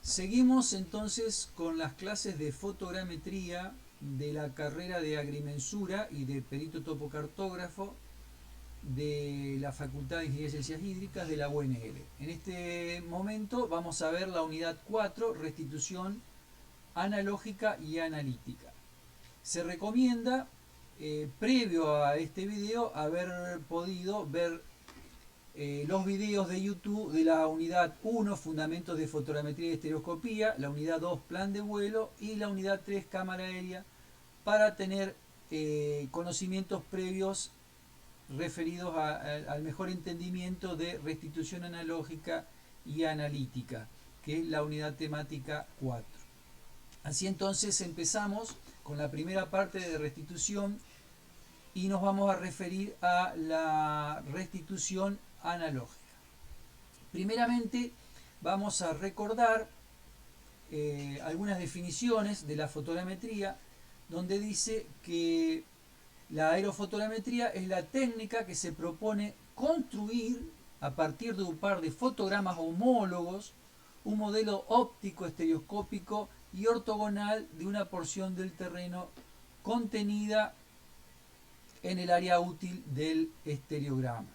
Seguimos entonces con las clases de fotogrametría de la carrera de agrimensura y de perito topocartógrafo de la Facultad de Ingeniería y Ciencias Hídricas de la UNL. En este momento vamos a ver la unidad 4, restitución analógica y analítica. Se recomienda, previo a este video, haber podido ver los videos de YouTube de la unidad 1, fundamentos de fotogrametría y estereoscopía, la unidad 2, plan de vuelo, y la unidad 3, cámara aérea, para tener conocimientos previos referidos al mejor entendimiento de restitución analógica y analítica, que es la unidad temática 4. Así entonces empezamos con la primera parte de restitución y nos vamos a referir a la restitución analógica. Primeramente vamos a recordar algunas definiciones de la fotogrametría, donde dice que la aerofotogrametría es la técnica que se propone construir a partir de un par de fotogramas homólogos un modelo óptico, estereoscópico y ortogonal de una porción del terreno contenida en el área útil del estereograma.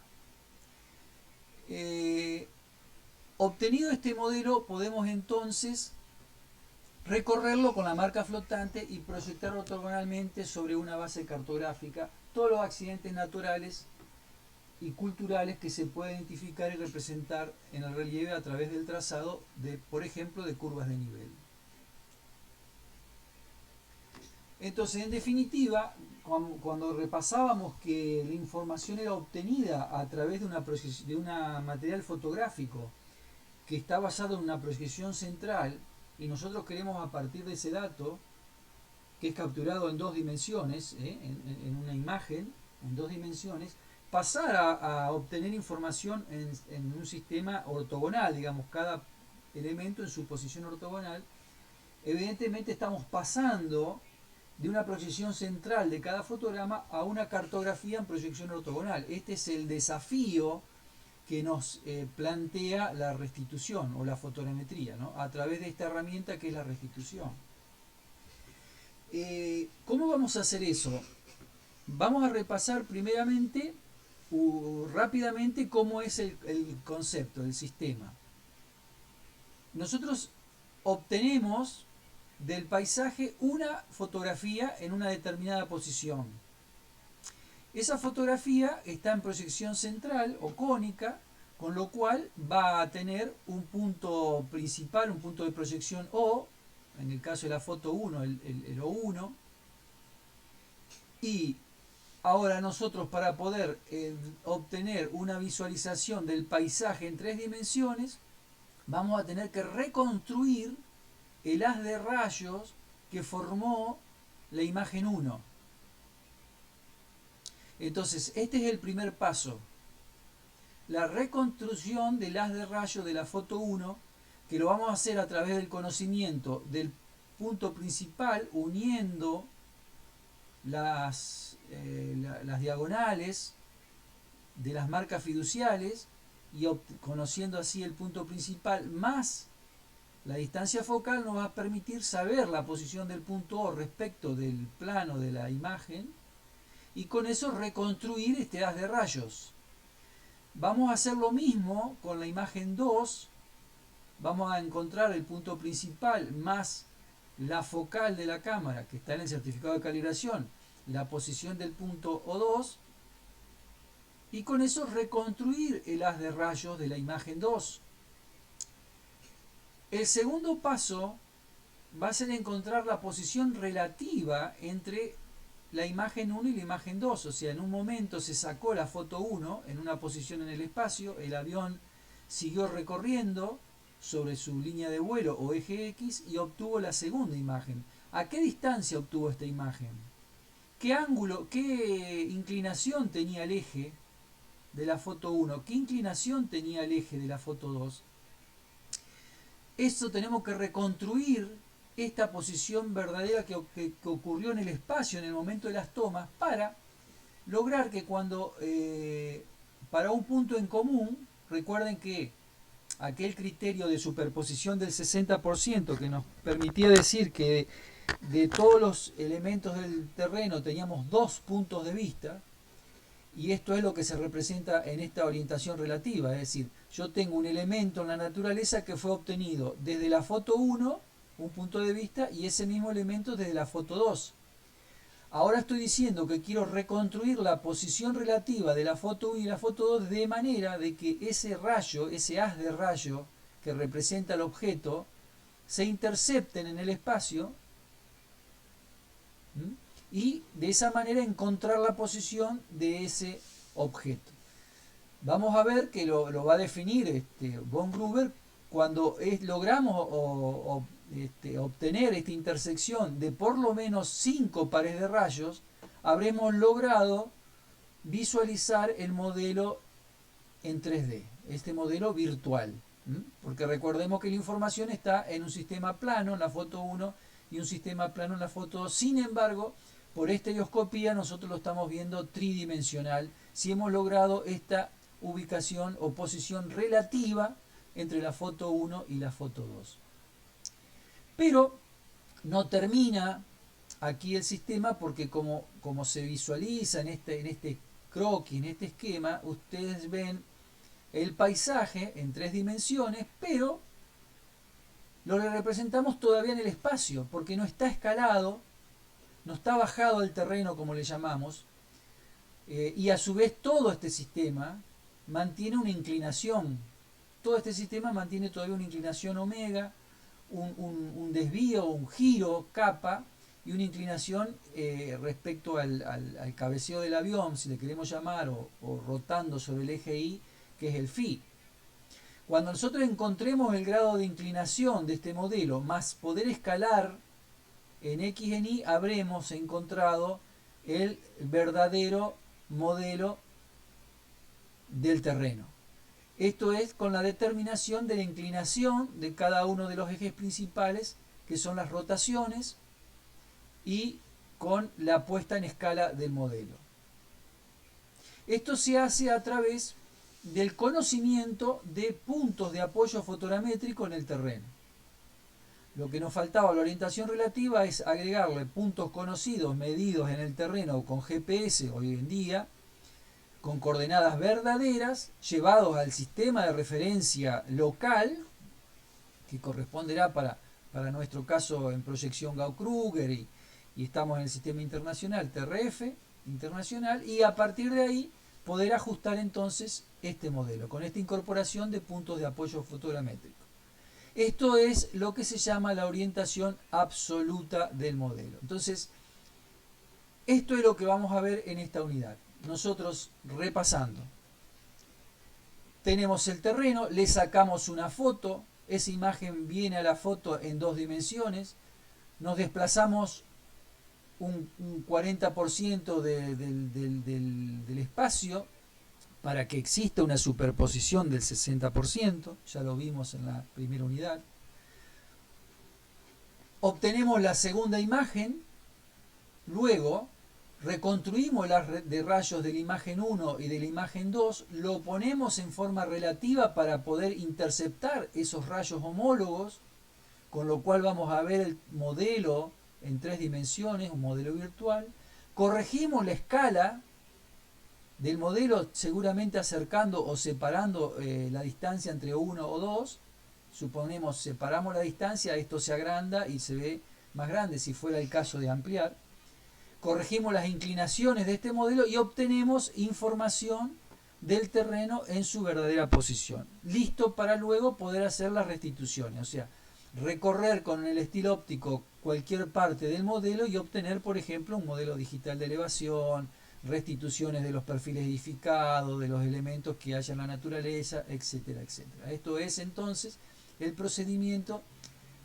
Obtenido este modelo, podemos entonces recorrerlo con la marca flotante y proyectar ortogonalmente sobre una base cartográfica todos los accidentes naturales y culturales que se pueden identificar y representar en el relieve a través del trazado de, por ejemplo, de curvas de nivel. Entonces, en definitiva, cuando repasábamos que la información era obtenida a través de un material fotográfico que está basado en una proyección central, y nosotros queremos a partir de ese dato, que es capturado en dos dimensiones, en una imagen, en dos dimensiones, pasar a obtener información en un sistema ortogonal, digamos, cada elemento en su posición ortogonal. Evidentemente estamos pasando de una proyección central de cada fotograma a una cartografía en proyección ortogonal. Este es el desafío que nos plantea la restitución o la fotogrametría, ¿no? A través de esta herramienta que es la restitución. ¿Cómo vamos a hacer eso? Vamos a repasar primeramente, rápidamente, cómo es el concepto, el sistema. Nosotros obtenemos del paisaje una fotografía en una determinada posición. Esa fotografía está en proyección central o cónica, con lo cual va a tener un punto principal, un punto de proyección O, en el caso de la foto 1, el O1. Y ahora nosotros, para poder obtener una visualización del paisaje en 3 dimensiones, vamos a tener que reconstruir el haz de rayos que formó la imagen 1. Entonces, este es el primer paso. La reconstrucción del haz de rayos de la foto 1, que lo vamos a hacer a través del conocimiento del punto principal, uniendo las diagonales de las marcas fiduciales y conociendo así el punto principal más la distancia focal, nos va a permitir saber la posición del punto O respecto del plano de la imagen y con eso reconstruir este haz de rayos. Vamos a hacer lo mismo con la imagen 2. Vamos a encontrar el punto principal más la focal de la cámara que está en el certificado de calibración, la posición del punto O2, y con eso reconstruir el haz de rayos de la imagen 2. El segundo paso va a ser encontrar la posición relativa entre la imagen 1 y la imagen 2. O sea, en un momento se sacó la foto 1 en una posición en el espacio, el avión siguió recorriendo sobre su línea de vuelo o eje X y obtuvo la segunda imagen. ¿A qué distancia obtuvo esta imagen? ¿Qué ángulo, qué inclinación tenía el eje de la foto 1? ¿Qué inclinación tenía el eje de la foto 2? Eso tenemos que reconstruir esta posición verdadera que ocurrió en el espacio en el momento de las tomas para lograr que cuando para un punto en común, recuerden que aquel criterio de superposición del 60% que nos permitía decir que de todos los elementos del terreno teníamos dos puntos de vista, y esto es lo que se representa en esta orientación relativa, es decir, yo tengo un elemento en la naturaleza que fue obtenido desde la foto 1, un punto de vista, y ese mismo elemento desde la foto 2. Ahora estoy diciendo que quiero reconstruir la posición relativa de la foto 1 y la foto 2 de manera de que ese rayo, ese haz de rayo que representa el objeto, se intercepten en el espacio, y de esa manera encontrar la posición de ese objeto. Vamos a ver que lo va a definir von Gruber cuando logramos obtener esta intersección de por lo menos 5 pares de rayos, habremos logrado visualizar el modelo en 3D, este modelo virtual. Porque recordemos que la información está en un sistema plano en la foto 1 y un sistema plano en la foto 2. Sin embargo, por estereoscopía nosotros lo estamos viendo tridimensional, si hemos logrado esta ubicación o posición relativa entre la foto 1 y la foto 2. Pero no termina aquí el sistema, porque como se visualiza en este croquis, en este esquema, ustedes ven el paisaje en 3 dimensiones, pero lo representamos todavía en el espacio, porque no está escalado, no está bajado al terreno, como le llamamos, y a su vez todo este sistema mantiene una inclinación. Todo este sistema mantiene todavía una inclinación omega, un desvío, un giro, kappa, y una inclinación respecto al cabeceo del avión, si le queremos llamar, o rotando sobre el eje Y, que es el phi. Cuando nosotros encontremos el grado de inclinación de este modelo, más poder escalar en X en Y, habremos encontrado el verdadero modelo del terreno. Esto es con la determinación de la inclinación de cada uno de los ejes principales, que son las rotaciones, y con la puesta en escala del modelo. Esto se hace a través del conocimiento de puntos de apoyo fotogramétrico en el terreno. Lo que nos faltaba a la orientación relativa es agregarle puntos conocidos, medidos en el terreno con GPS hoy en día, con coordenadas verdaderas, llevados al sistema de referencia local, que corresponderá para nuestro caso en proyección Gauss-Kruger, y estamos en el sistema internacional TRF internacional, y a partir de ahí poder ajustar entonces este modelo, con esta incorporación de puntos de apoyo fotogramétrico. Esto es lo que se llama la orientación absoluta del modelo. Entonces, esto es lo que vamos a ver en esta unidad. Nosotros, repasando, tenemos el terreno, le sacamos una foto, esa imagen viene a la foto en 2 dimensiones, nos desplazamos un 40% del espacio para que exista una superposición del 60%, ya lo vimos en la primera unidad. Obtenemos la segunda imagen, luego reconstruimos las de rayos de la imagen 1 y de la imagen 2, lo ponemos en forma relativa para poder interceptar esos rayos homólogos, con lo cual vamos a ver el modelo en 3 dimensiones, un modelo virtual. Corregimos la escala del modelo, seguramente acercando o separando la distancia entre 1 o 2. Suponemos, separamos la distancia, esto se agranda y se ve más grande si fuera el caso de ampliar. Corregimos las inclinaciones de este modelo y obtenemos información del terreno en su verdadera posición. Listo para luego poder hacer las restituciones, o sea, recorrer con el estilo óptico cualquier parte del modelo y obtener, por ejemplo, un modelo digital de elevación, restituciones de los perfiles edificados, de los elementos que haya en la naturaleza, etcétera, etcétera. Esto es entonces el procedimiento,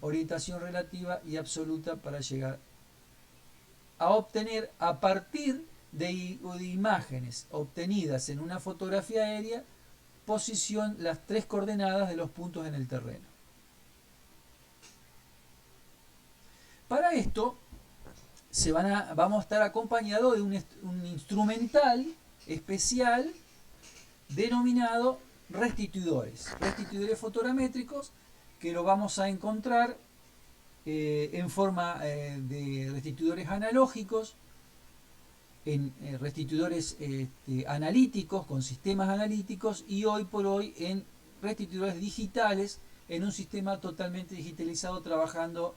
orientación relativa y absoluta, para llegar a obtener, a partir de imágenes obtenidas en una fotografía aérea, posición, las 3 coordenadas de los puntos en el terreno. Para esto vamos a estar acompañados de un instrumental especial denominado restituidores fotogramétricos que lo vamos a encontrar en forma de restituidores analógicos, en restituidores analíticos, con sistemas analíticos, y hoy por hoy en restituidores digitales, en un sistema totalmente digitalizado, trabajando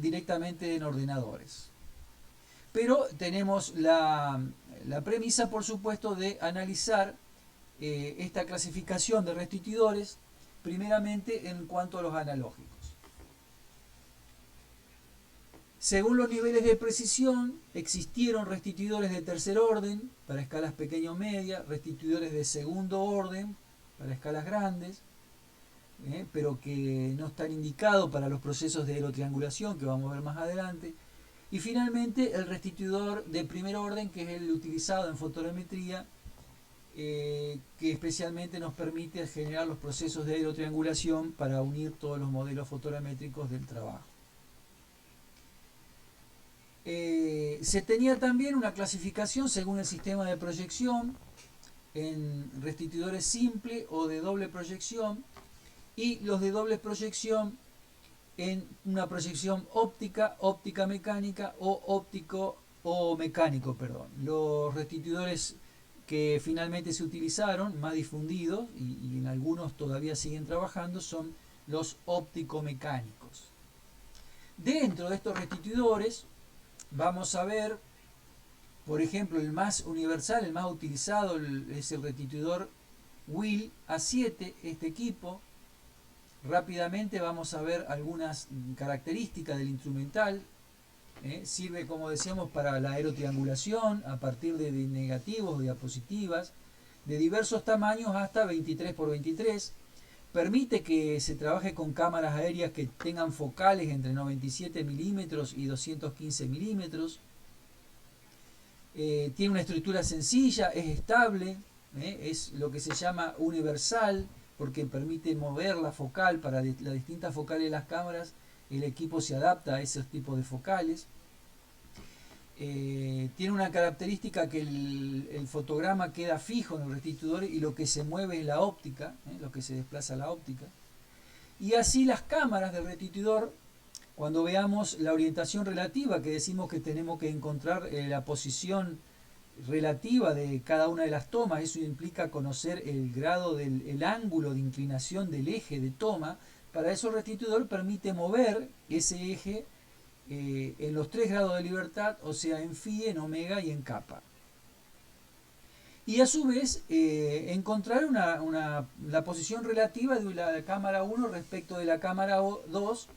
directamente en ordenadores. Pero tenemos la premisa, por supuesto, de analizar esta clasificación de restituidores, primeramente en cuanto a los analógicos. Según los niveles de precisión, existieron restituidores de tercer orden para escalas pequeña o media, restituidores de segundo orden para escalas grandes, pero que no están indicados para los procesos de aerotriangulación, que vamos a ver más adelante. Y finalmente el restituidor de primer orden, que es el utilizado en fotogrametría, que especialmente nos permite generar los procesos de aerotriangulación para unir todos los modelos fotogramétricos del trabajo. Se tenía también una clasificación según el sistema de proyección en restituidores simple o de doble proyección, y los de doble proyección en una proyección óptica, óptica mecánica o óptico o mecánico, perdón. Los restituidores que finalmente se utilizaron, más difundidos, y en algunos todavía siguen trabajando, son los óptico-mecánicos. Dentro de estos restituidores vamos a ver, por ejemplo, el más universal, el más utilizado, es el restituidor Will A7, este equipo. Rápidamente vamos a ver algunas características del instrumental. Sirve, como decíamos, para la aerotriangulación a partir de negativos o diapositivas de diversos tamaños hasta 23 por 23. Permite que se trabaje con cámaras aéreas que tengan focales entre 97 milímetros y 215 milímetros. Tiene una estructura sencilla, es estable, es lo que se llama universal, porque permite mover la focal para las distintas focales de las cámaras. El equipo se adapta a esos tipos de focales. Tiene una característica que el fotograma queda fijo en el restituidor y lo que se mueve es la óptica, lo que se desplaza la óptica. Y así las cámaras del restituidor, cuando veamos la orientación relativa, que decimos que tenemos que encontrar la posición relativa de cada una de las tomas, eso implica conocer el grado el ángulo de inclinación del eje de toma. Para eso el restituidor permite mover ese eje en los 3 grados de libertad, o sea, en phi, en omega y en kappa. Y a su vez encontrar la posición relativa de la cámara 1 respecto de la cámara 2,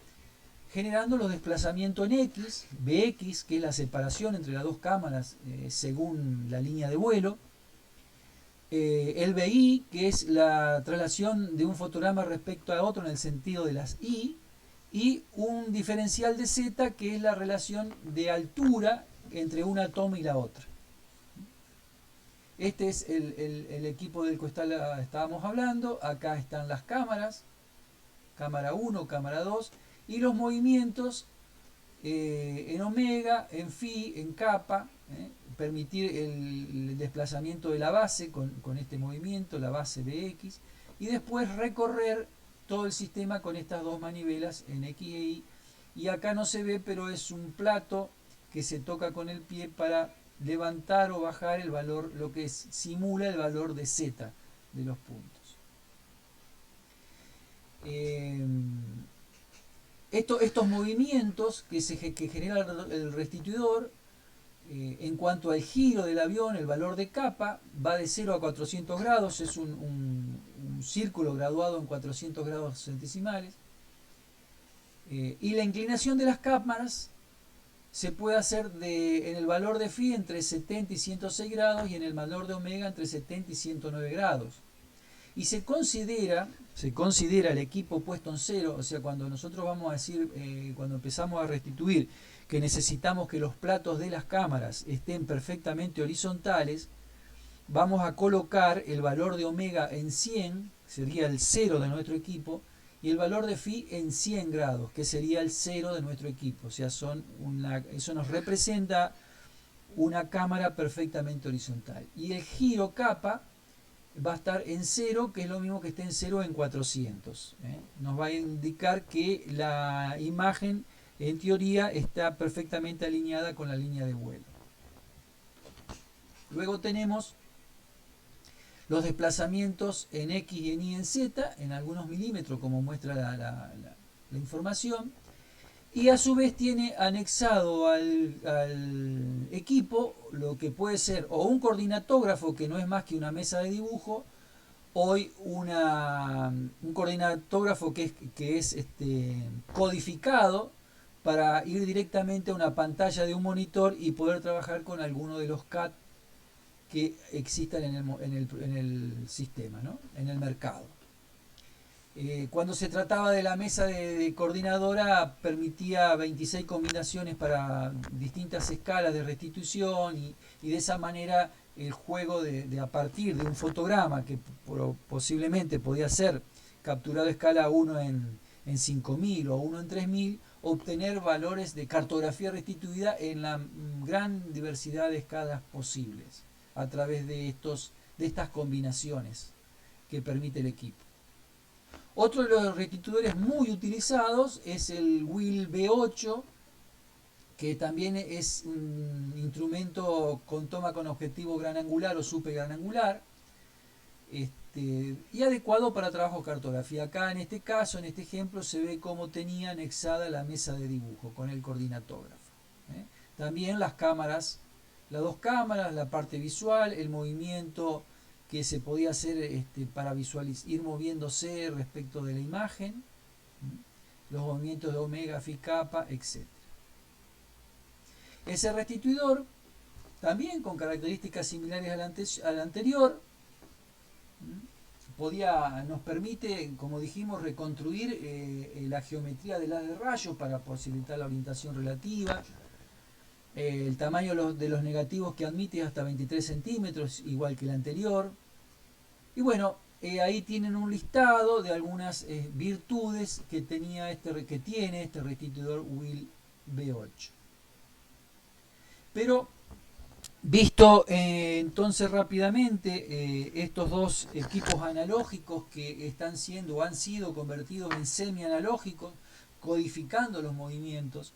generando los desplazamientos en X, Bx, que es la separación entre las dos cámaras según la línea de vuelo, el BI, que es la traslación de un fotograma respecto a otro en el sentido de las Y, y un diferencial de Z, que es la relación de altura entre una toma y la otra. Este es el equipo del que estábamos hablando. Acá están las cámaras, cámara 1, cámara 2, y los movimientos en omega, en phi, en kappa, permitir el desplazamiento de la base con este movimiento, la base Bx, y después recorrer todo el sistema con estas dos manivelas en X e Y. Y acá no se ve, pero es un plato que se toca con el pie para levantar o bajar el valor, lo que simula el valor de Z de los puntos. Estos movimientos que genera el restituidor, en cuanto al giro del avión, el valor de kappa va de 0 a 400 grados, es un círculo graduado en 400 grados centesimales. Y la inclinación de las cámaras se puede hacer en el valor de phi entre 70 y 106 grados y en el valor de omega entre 70 y 109 grados. Y se considera el equipo puesto en cero, o sea, cuando nosotros vamos a decir, cuando empezamos a restituir, que necesitamos que los platos de las cámaras estén perfectamente horizontales, vamos a colocar el valor de omega en 100, sería el 0 de nuestro equipo, y el valor de phi en 100 grados, que sería el 0 de nuestro equipo. O sea, eso nos representa una cámara perfectamente horizontal. Y el giro kappa va a estar en 0, que es lo mismo que esté en 0 en 400. Nos va a indicar que la imagen, en teoría, está perfectamente alineada con la línea de vuelo. Luego tenemos los desplazamientos en X y en Y en Z, en algunos milímetros, como muestra la información. Y a su vez tiene anexado al equipo lo que puede ser o un coordinatógrafo, que no es más que una mesa de dibujo, o un coordinatógrafo que es codificado para ir directamente a una pantalla de un monitor y poder trabajar con alguno de los CAD que existan en el sistema, ¿no? En el mercado. Cuando se trataba de la mesa de coordinadora, permitía 26 combinaciones para distintas escalas de restitución y de esa manera el juego de a partir de un fotograma que posiblemente podía ser capturado a escala 1 en 5000 o 1 en 3000, obtener valores de cartografía restituida en la gran diversidad de escalas posibles a través de estas combinaciones que permite el equipo. Otro de los restituidores muy utilizados es el Wheel V8, que también es un instrumento con toma con objetivo gran angular o super gran angular, y adecuado para trabajo de cartografía. Acá en este caso, en este ejemplo, se ve cómo tenía anexada la mesa de dibujo con el coordinatógrafo. También las cámaras, las dos cámaras, la parte visual, el movimiento que se podía hacer para visualizar, ir moviéndose respecto de la imagen, los movimientos de omega, phi, kappa, etc. Ese restituidor, también con características similares al anterior, nos permite, como dijimos, reconstruir la geometría del haz de rayos para posibilitar la orientación relativa. El tamaño de los negativos que admite es hasta 23 centímetros, igual que el anterior. Y bueno, ahí tienen un listado de algunas virtudes que tiene este restituidor Wheel V8. Pero visto entonces rápidamente estos dos equipos analógicos que están siendo o han sido convertidos en semi-analógicos, codificando los movimientos,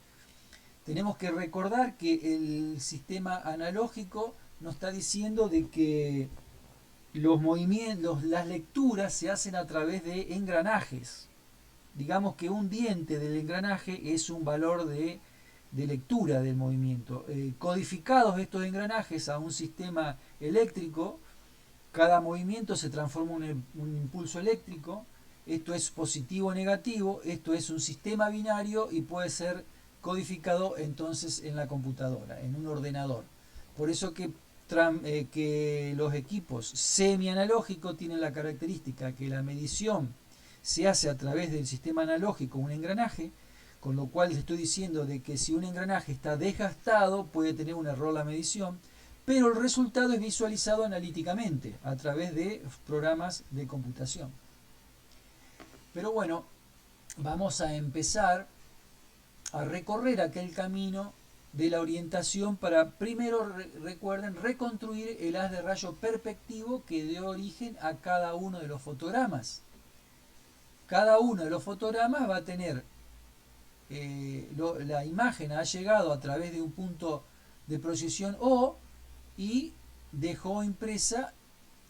tenemos que recordar que el sistema analógico nos está diciendo de que los movimientos, las lecturas se hacen a través de engranajes. Digamos que un diente del engranaje es un valor de lectura del movimiento. Codificados estos engranajes a un sistema eléctrico, cada movimiento se transforma en un impulso eléctrico. Esto es positivo o negativo, esto es un sistema binario y puede ser codificado entonces en la computadora, en un ordenador. Por eso que los equipos semi-analógicos tienen la característica que la medición se hace a través del sistema analógico, un engranaje, con lo cual les estoy diciendo de que si un engranaje está desgastado puede tener un error la medición, pero el resultado es visualizado analíticamente a través de programas de computación. Pero bueno, vamos a empezar a recorrer aquel camino de la orientación para, primero recuerden, reconstruir el haz de rayo perspectivo que dio origen a cada uno de los fotogramas. Cada uno de los fotogramas va a tener, la imagen ha llegado a través de un punto de proyección O y dejó impresa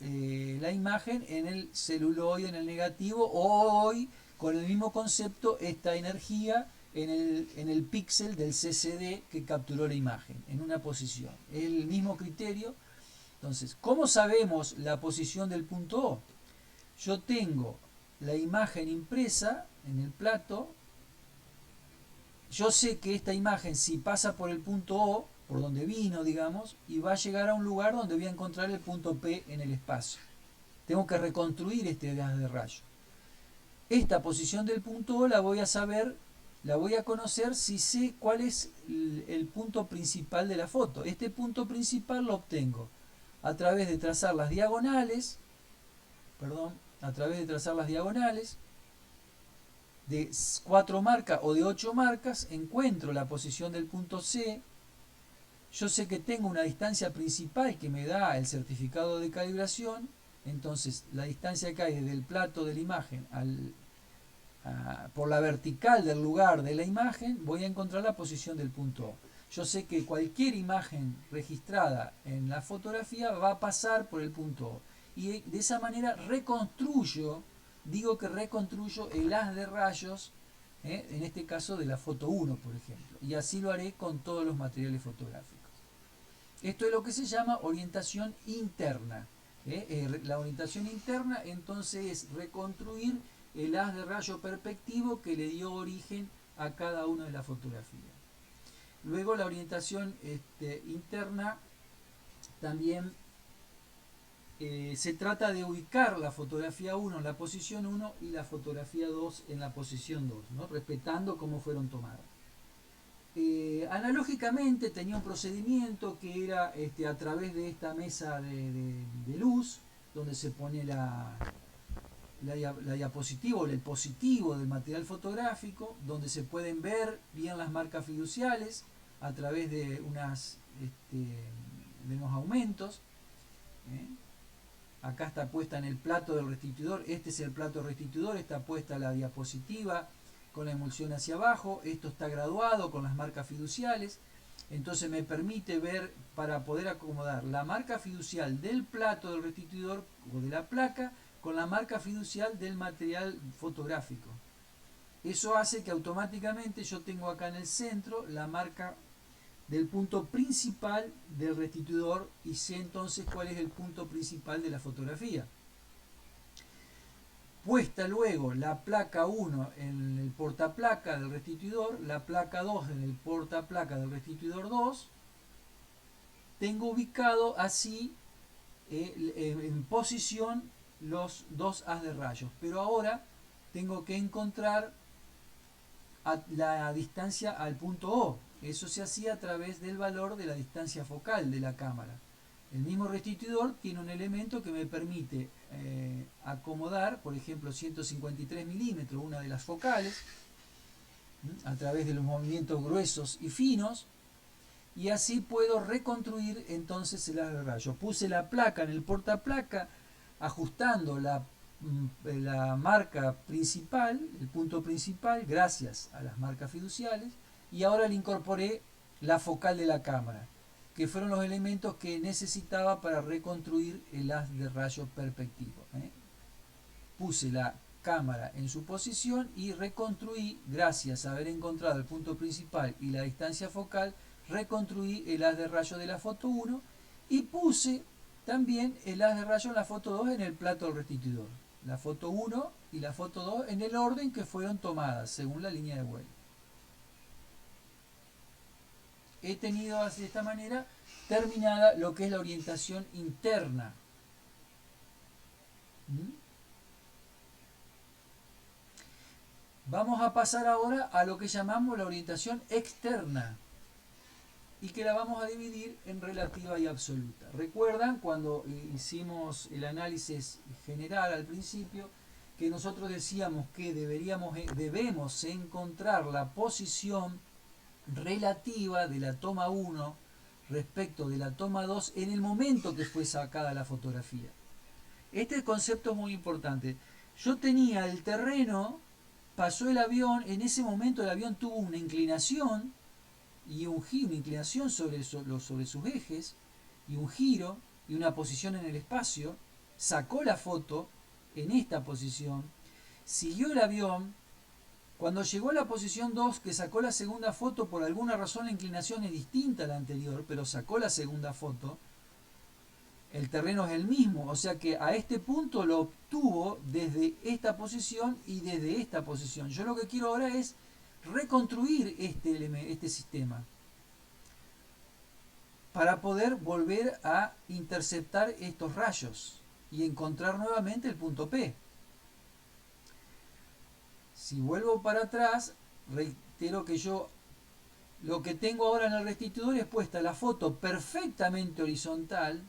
la imagen en el celuloide, en el negativo, o hoy con el mismo concepto, esta energía en el píxel del CCD que capturó la imagen, en una posición. Es el mismo criterio. Entonces, ¿cómo sabemos la posición del punto O? Yo tengo la imagen impresa en el plato. Yo sé que esta imagen, si pasa por el punto O, por donde vino, digamos, y va a llegar a un lugar donde voy a encontrar el punto P en el espacio. Tengo que reconstruir este haz de rayo. Esta posición del punto O la voy a saber, la voy a conocer si sé cuál es el punto principal de la foto. Este punto principal lo obtengo a través de trazar las diagonales, de 4 marcas o de 8 marcas, encuentro la posición del punto C. Yo sé que tengo una distancia principal que me da el certificado de calibración Entonces, la distancia que hay desde el plato de la imagen por la vertical del lugar de la imagen, voy a encontrar la posición del punto O. Yo sé que cualquier imagen registrada en la fotografía va a pasar por el punto O. Y de esa manera digo que reconstruyo el haz de rayos, en este caso de la foto 1, por ejemplo. Y así lo haré con todos los materiales fotográficos. Esto es lo que se llama orientación interna. La orientación interna entonces es reconstruir el haz de rayo perspectivo que le dio origen a cada una de las fotografías. Luego la orientación interna también se trata de ubicar la fotografía 1 en la posición 1 y la fotografía 2 en la posición 2, ¿no? Respetando cómo fueron tomadas. Analógicamente tenía un procedimiento que era a través de esta mesa de luz, donde se pone la diapositiva o el positivo del material fotográfico, donde se pueden ver bien las marcas fiduciales a través de unos aumentos. Acá está puesta en el plato del restituidor, este es el plato restituidor, está puesta la diapositiva con la emulsión hacia abajo, esto está graduado con las marcas fiduciales, entonces me permite ver, para poder acomodar la marca fiducial del plato del restituidor o de la placa con la marca fiducial del material fotográfico. Eso hace que automáticamente yo tengo acá en el centro la marca del punto principal del restituidor y sé entonces cuál es el punto principal de la fotografía. Puesta luego la placa 1 en el portaplaca del restituidor, la placa 2 en el portaplaca del restituidor 2, tengo ubicado así en posición los dos haz de rayos, pero ahora tengo que encontrar la distancia al punto O. Eso se hacía a través del valor de la distancia focal de la cámara. El mismo restituidor tiene un elemento que me permite acomodar, por ejemplo, 153 milímetros, una de las focales, a través de los movimientos gruesos y finos, y así puedo reconstruir entonces el haz de rayo. Puse la placa en el portaplaca, ajustando la marca principal, el punto principal, gracias a las marcas fiduciales, y ahora le incorporé la focal de la cámara, que fueron los elementos que necesitaba para reconstruir el haz de rayo perspectivo. Puse la cámara en su posición y reconstruí, gracias a haber encontrado el punto principal y la distancia focal, reconstruí el haz de rayo de la foto 1 y puse también el haz de rayo en la foto 2 en el plato del restituidor. La foto 1 y la foto 2 en el orden que fueron tomadas, según la línea de vuelo. He tenido de esta manera terminada lo que es la orientación interna. Vamos a pasar ahora a lo que llamamos la orientación externa y que la vamos a dividir en relativa y absoluta. ¿Recuerdan cuando hicimos el análisis general al principio que nosotros decíamos que debemos encontrar la posición relativa de la toma 1 respecto de la toma 2 en el momento que fue sacada la fotografía? Este concepto es muy importante. Yo tenía el terreno, pasó el avión, en ese momento el avión tuvo una inclinación y un giro, una inclinación sobre sus ejes y un giro y una posición en el espacio, sacó la foto en esta posición, siguió el avión. Cuando llegó a la posición 2, que sacó la segunda foto, por alguna razón la inclinación es distinta a la anterior, pero sacó la segunda foto, el terreno es el mismo, o sea que a este punto lo obtuvo desde esta posición y desde esta posición. Yo lo que quiero ahora es reconstruir este sistema para poder volver a interceptar estos rayos y encontrar nuevamente el punto P. Si vuelvo para atrás, reitero que yo lo que tengo ahora en el restituidor es puesta la foto perfectamente horizontal,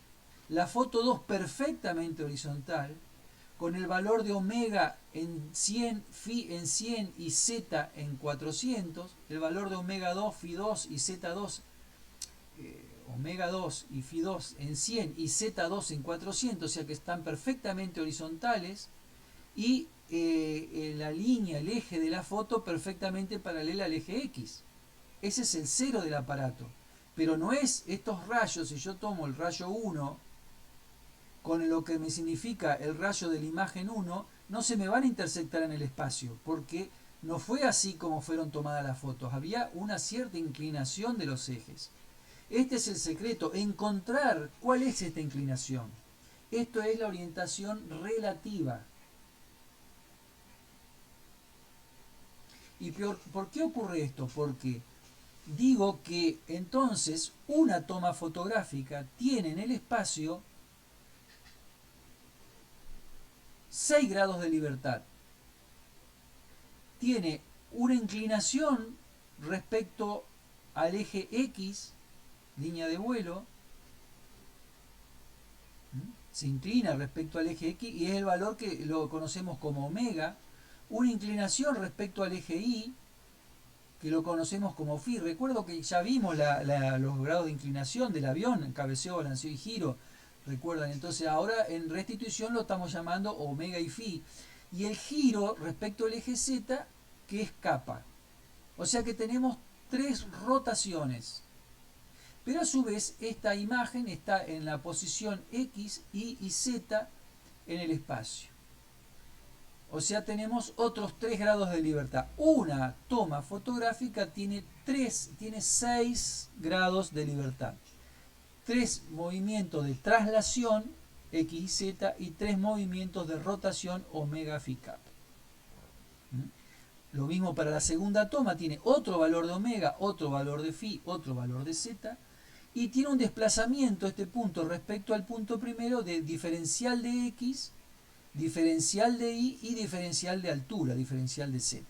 la foto 2 perfectamente horizontal, con el valor de omega en 100, phi en 100 y z en 400, el valor de omega 2, phi 2 y z2, omega 2 y phi 2 en 100 y z2 en 400, o sea que están perfectamente horizontales, y la línea, el eje de la foto perfectamente paralela al eje X. Ese es el cero del aparato. Pero no es estos rayos, si yo tomo el rayo 1 con lo que me significa el rayo de la imagen 1, no se me van a intersectar en el espacio, porque no fue así como fueron tomadas las fotos. Había una cierta inclinación de los ejes. Este es el secreto, encontrar cuál es esta inclinación. Esto es la orientación relativa. ¿Y por qué ocurre esto? Porque digo que entonces una toma fotográfica tiene en el espacio 6 grados de libertad. Tiene una inclinación respecto al eje X, línea de vuelo, se inclina respecto al eje X y es el valor que lo conocemos como omega. Una inclinación respecto al eje Y, que lo conocemos como phi. Recuerdo que ya vimos los grados de inclinación del avión, cabeceo, balanceo y giro. Recuerdan, entonces ahora en restitución lo estamos llamando omega y phi. Y el giro respecto al eje Z, que es kappa. O sea que tenemos 3 rotaciones. Pero a su vez esta imagen está en la posición X, Y y Z en el espacio. O sea, tenemos otros 3 grados de libertad. Una toma fotográfica tiene 6 grados de libertad. 3 movimientos de traslación, X y Z, y 3 movimientos de rotación, omega phi kappa. Lo mismo para la segunda toma, tiene otro valor de omega, otro valor de phi, otro valor de z, y tiene un desplazamiento este punto respecto al punto primero de diferencial de x, diferencial de y diferencial de altura, diferencial de z.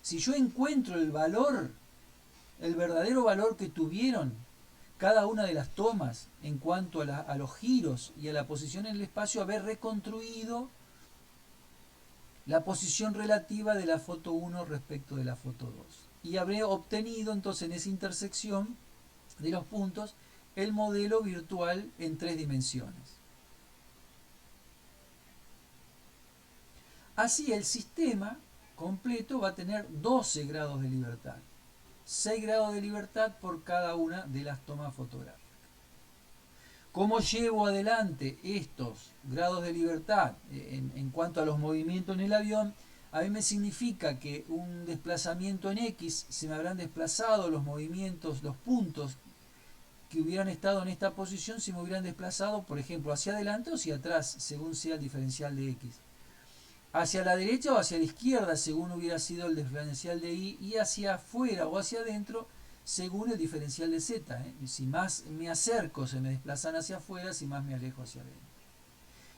Si yo encuentro el valor, el verdadero valor que tuvieron cada una de las tomas en cuanto a los giros y a la posición en el espacio, haber reconstruido la posición relativa de la foto 1 respecto de la foto 2. Y habré obtenido entonces en esa intersección de los puntos el modelo virtual en 3 dimensiones. Así el sistema completo va a tener 12 grados de libertad. 6 grados de libertad por cada una de las tomas fotográficas. ¿Cómo llevo adelante estos grados de libertad en cuanto a los movimientos en el avión? A mí me significa que un desplazamiento en X se me habrán desplazado los movimientos, los puntos que hubieran estado en esta posición, se me hubieran desplazado, por ejemplo, hacia adelante o hacia atrás, según sea el diferencial de X. Hacia la derecha o hacia la izquierda, según hubiera sido el diferencial de Y, y hacia afuera o hacia adentro, según el diferencial de Z. Si más me acerco, se me desplazan hacia afuera, si más me alejo hacia adentro.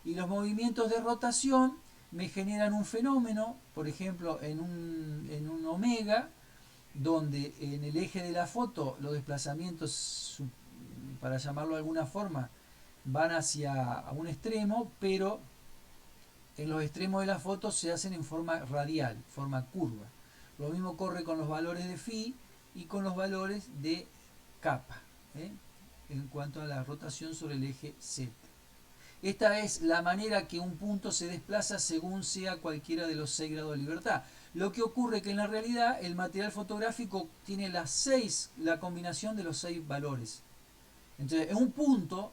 Y los movimientos de rotación me generan un fenómeno, por ejemplo, en un omega, donde en el eje de la foto los desplazamientos, para llamarlo de alguna forma, van hacia un extremo, pero en los extremos de la foto se hacen en forma radial, forma curva. Lo mismo ocurre con los valores de phi y con los valores de kappa, en cuanto a la rotación sobre el eje Z. Esta es la manera que un punto se desplaza según sea cualquiera de los 6 grados de libertad. Lo que ocurre es que en la realidad el material fotográfico tiene la combinación de los 6 valores. Entonces, un punto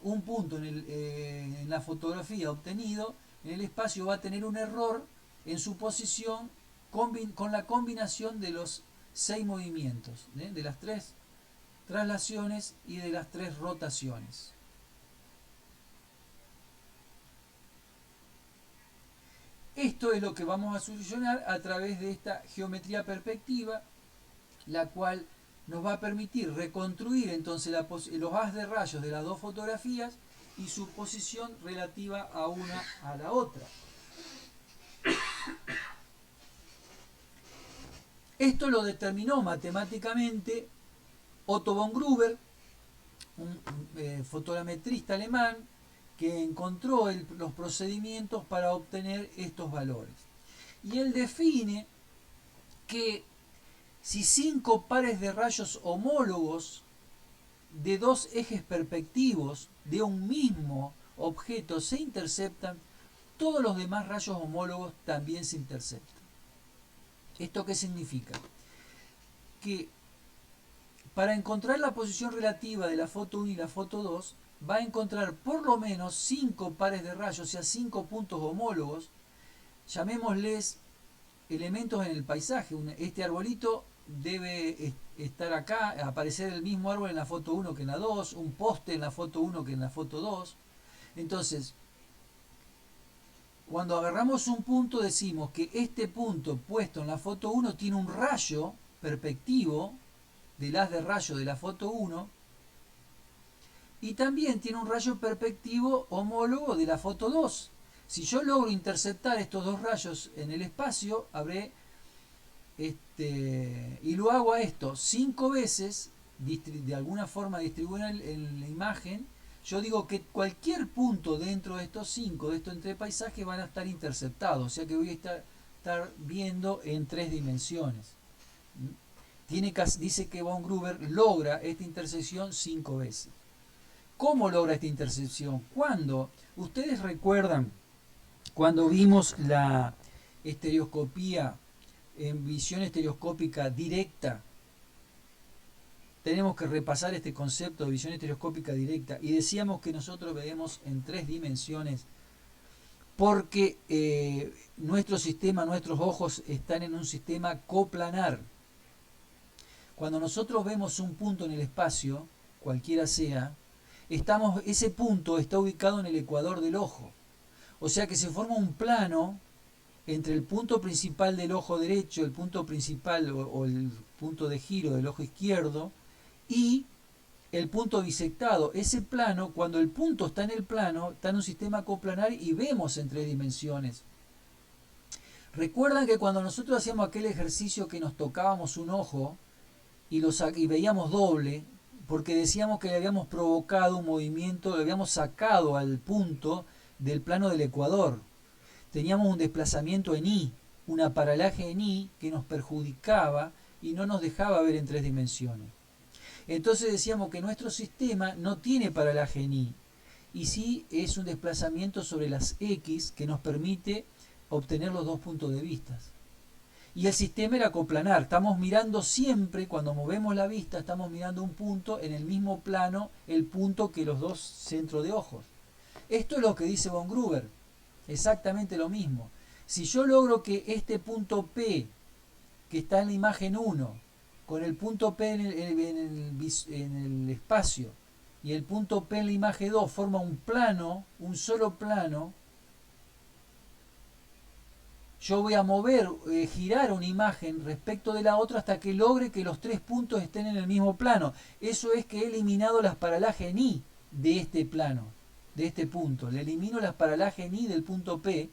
en la fotografía obtenido en el espacio va a tener un error en su posición con la combinación de los 6 movimientos, de las 3 traslaciones y de las 3 rotaciones. Esto es lo que vamos a solucionar a través de esta geometría perspectiva, la cual nos va a permitir reconstruir entonces los haz de rayos de las dos fotografías y su posición relativa a una a la otra. Esto lo determinó matemáticamente Otto von Gruber, un fotogrametrista alemán que encontró los procedimientos para obtener estos valores. Y él define que si 5 pares de rayos homólogos de dos ejes perspectivos de un mismo objeto se interceptan, todos los demás rayos homólogos también se interceptan. ¿Esto qué significa? Que para encontrar la posición relativa de la foto 1 y la foto 2, va a encontrar por lo menos 5 pares de rayos, o sea, 5 puntos homólogos, llamémosles elementos en el paisaje. Este arbolito debe estar acá, aparecer el mismo árbol en la foto 1 que en la 2, un poste en la foto 1 que en la foto 2. Entonces, cuando agarramos un punto decimos que este punto puesto en la foto 1 tiene un rayo perspectivo del haz de rayo de la foto 1 y también tiene un rayo perspectivo homólogo de la foto 2. Si yo logro interceptar estos dos rayos en el espacio, y lo hago a esto 5 veces, de alguna forma distribuido en la imagen, yo digo que cualquier punto dentro de estos 5, de estos entre paisajes, van a estar interceptados, o sea que voy a estar viendo en 3 dimensiones. Dice que von Gruber logra esta intersección 5 veces. ¿Cómo logra esta intersección? Cuando ustedes recuerdan, cuando vimos la estereoscopía en visión estereoscópica directa, tenemos que repasar este concepto de visión estereoscópica directa, y decíamos que nosotros vemos en 3 dimensiones porque nuestro sistema, nuestros ojos están en un sistema coplanar. Cuando nosotros vemos un punto en el espacio, cualquiera sea, ese punto está ubicado en el ecuador del ojo. O sea que se forma un plano entre el punto principal del ojo derecho, el punto principal o el punto de giro del ojo izquierdo, y el punto bisectado. Ese plano, cuando el punto está en el plano, está en un sistema coplanar y vemos en 3 dimensiones. Recuerdan que cuando nosotros hacíamos aquel ejercicio que nos tocábamos un ojo y veíamos doble, porque decíamos que le habíamos provocado un movimiento, le habíamos sacado al punto del plano del ecuador. Teníamos un desplazamiento en Y, una paralaje en Y que nos perjudicaba y no nos dejaba ver en 3 dimensiones. Entonces decíamos que nuestro sistema no tiene paralaje en y sí es un desplazamiento sobre las X que nos permite obtener los dos puntos de vista. Y el sistema era coplanar, estamos mirando siempre, cuando movemos la vista, estamos mirando un punto en el mismo plano, el punto que los dos centros de ojos. Esto es lo que dice von Gruber, exactamente lo mismo. Si yo logro que este punto P, que está en la imagen 1, con el punto P en el espacio y el punto P en la imagen 2 forma un plano, un solo plano, yo voy a girar una imagen respecto de la otra hasta que logre que los 3 puntos estén en el mismo plano. Eso es que he eliminado las paralajes en Y de este plano, de este punto. Le elimino las paralajes en Y del punto P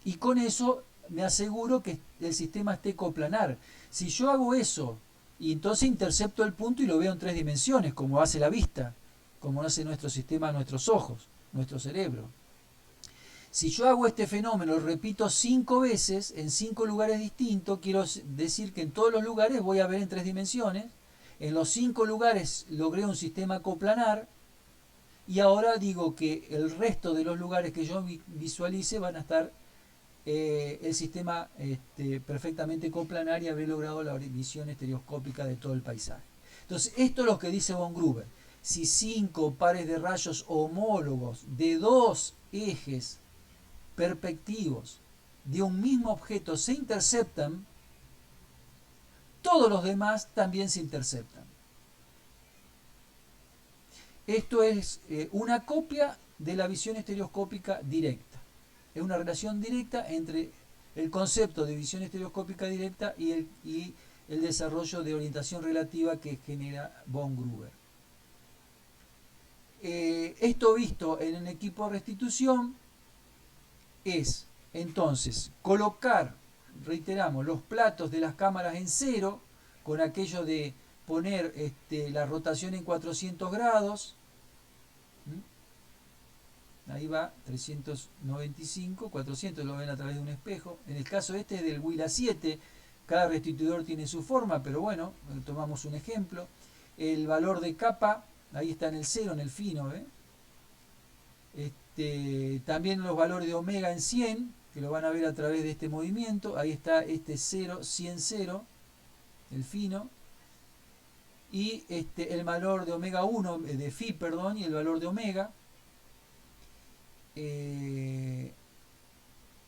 y con eso me aseguro que el sistema esté coplanar. Si yo hago eso y entonces intercepto el punto y lo veo en 3 dimensiones, como hace la vista, como hace nuestro sistema, nuestros ojos, nuestro cerebro. Si yo hago este fenómeno, lo repito 5 veces en 5 lugares distintos, quiero decir que en todos los lugares voy a ver en 3 dimensiones. En los 5 lugares logré un sistema coplanar y ahora digo que el resto de los lugares que yo visualice van a estar el sistema perfectamente coplanar y habré logrado la visión estereoscópica de todo el paisaje. Entonces, esto es lo que dice von Gruber. Si 5 pares de rayos homólogos de 2 ejes perspectivos de un mismo objeto se interceptan, todos los demás también se interceptan. Esto es una copia de la visión estereoscópica directa. Es una relación directa entre el concepto de visión estereoscópica directa y el desarrollo de orientación relativa que genera von Gruber. Esto visto en el equipo de restitución es entonces colocar, reiteramos, los platos de las cámaras en cero, con aquello de poner la rotación en 400 grados. Ahí va, 395, 400 lo ven a través de un espejo. En el caso este del Huila 7, cada restituidor tiene su forma, pero bueno, tomamos un ejemplo. el valor de kappa, ahí está en el 0, en el fino, también los valores de omega en 100, que lo van a ver a través de este movimiento, ahí está este 0, 100, 0, el fino, y el valor de omega 1, de phi, perdón, y el valor de omega.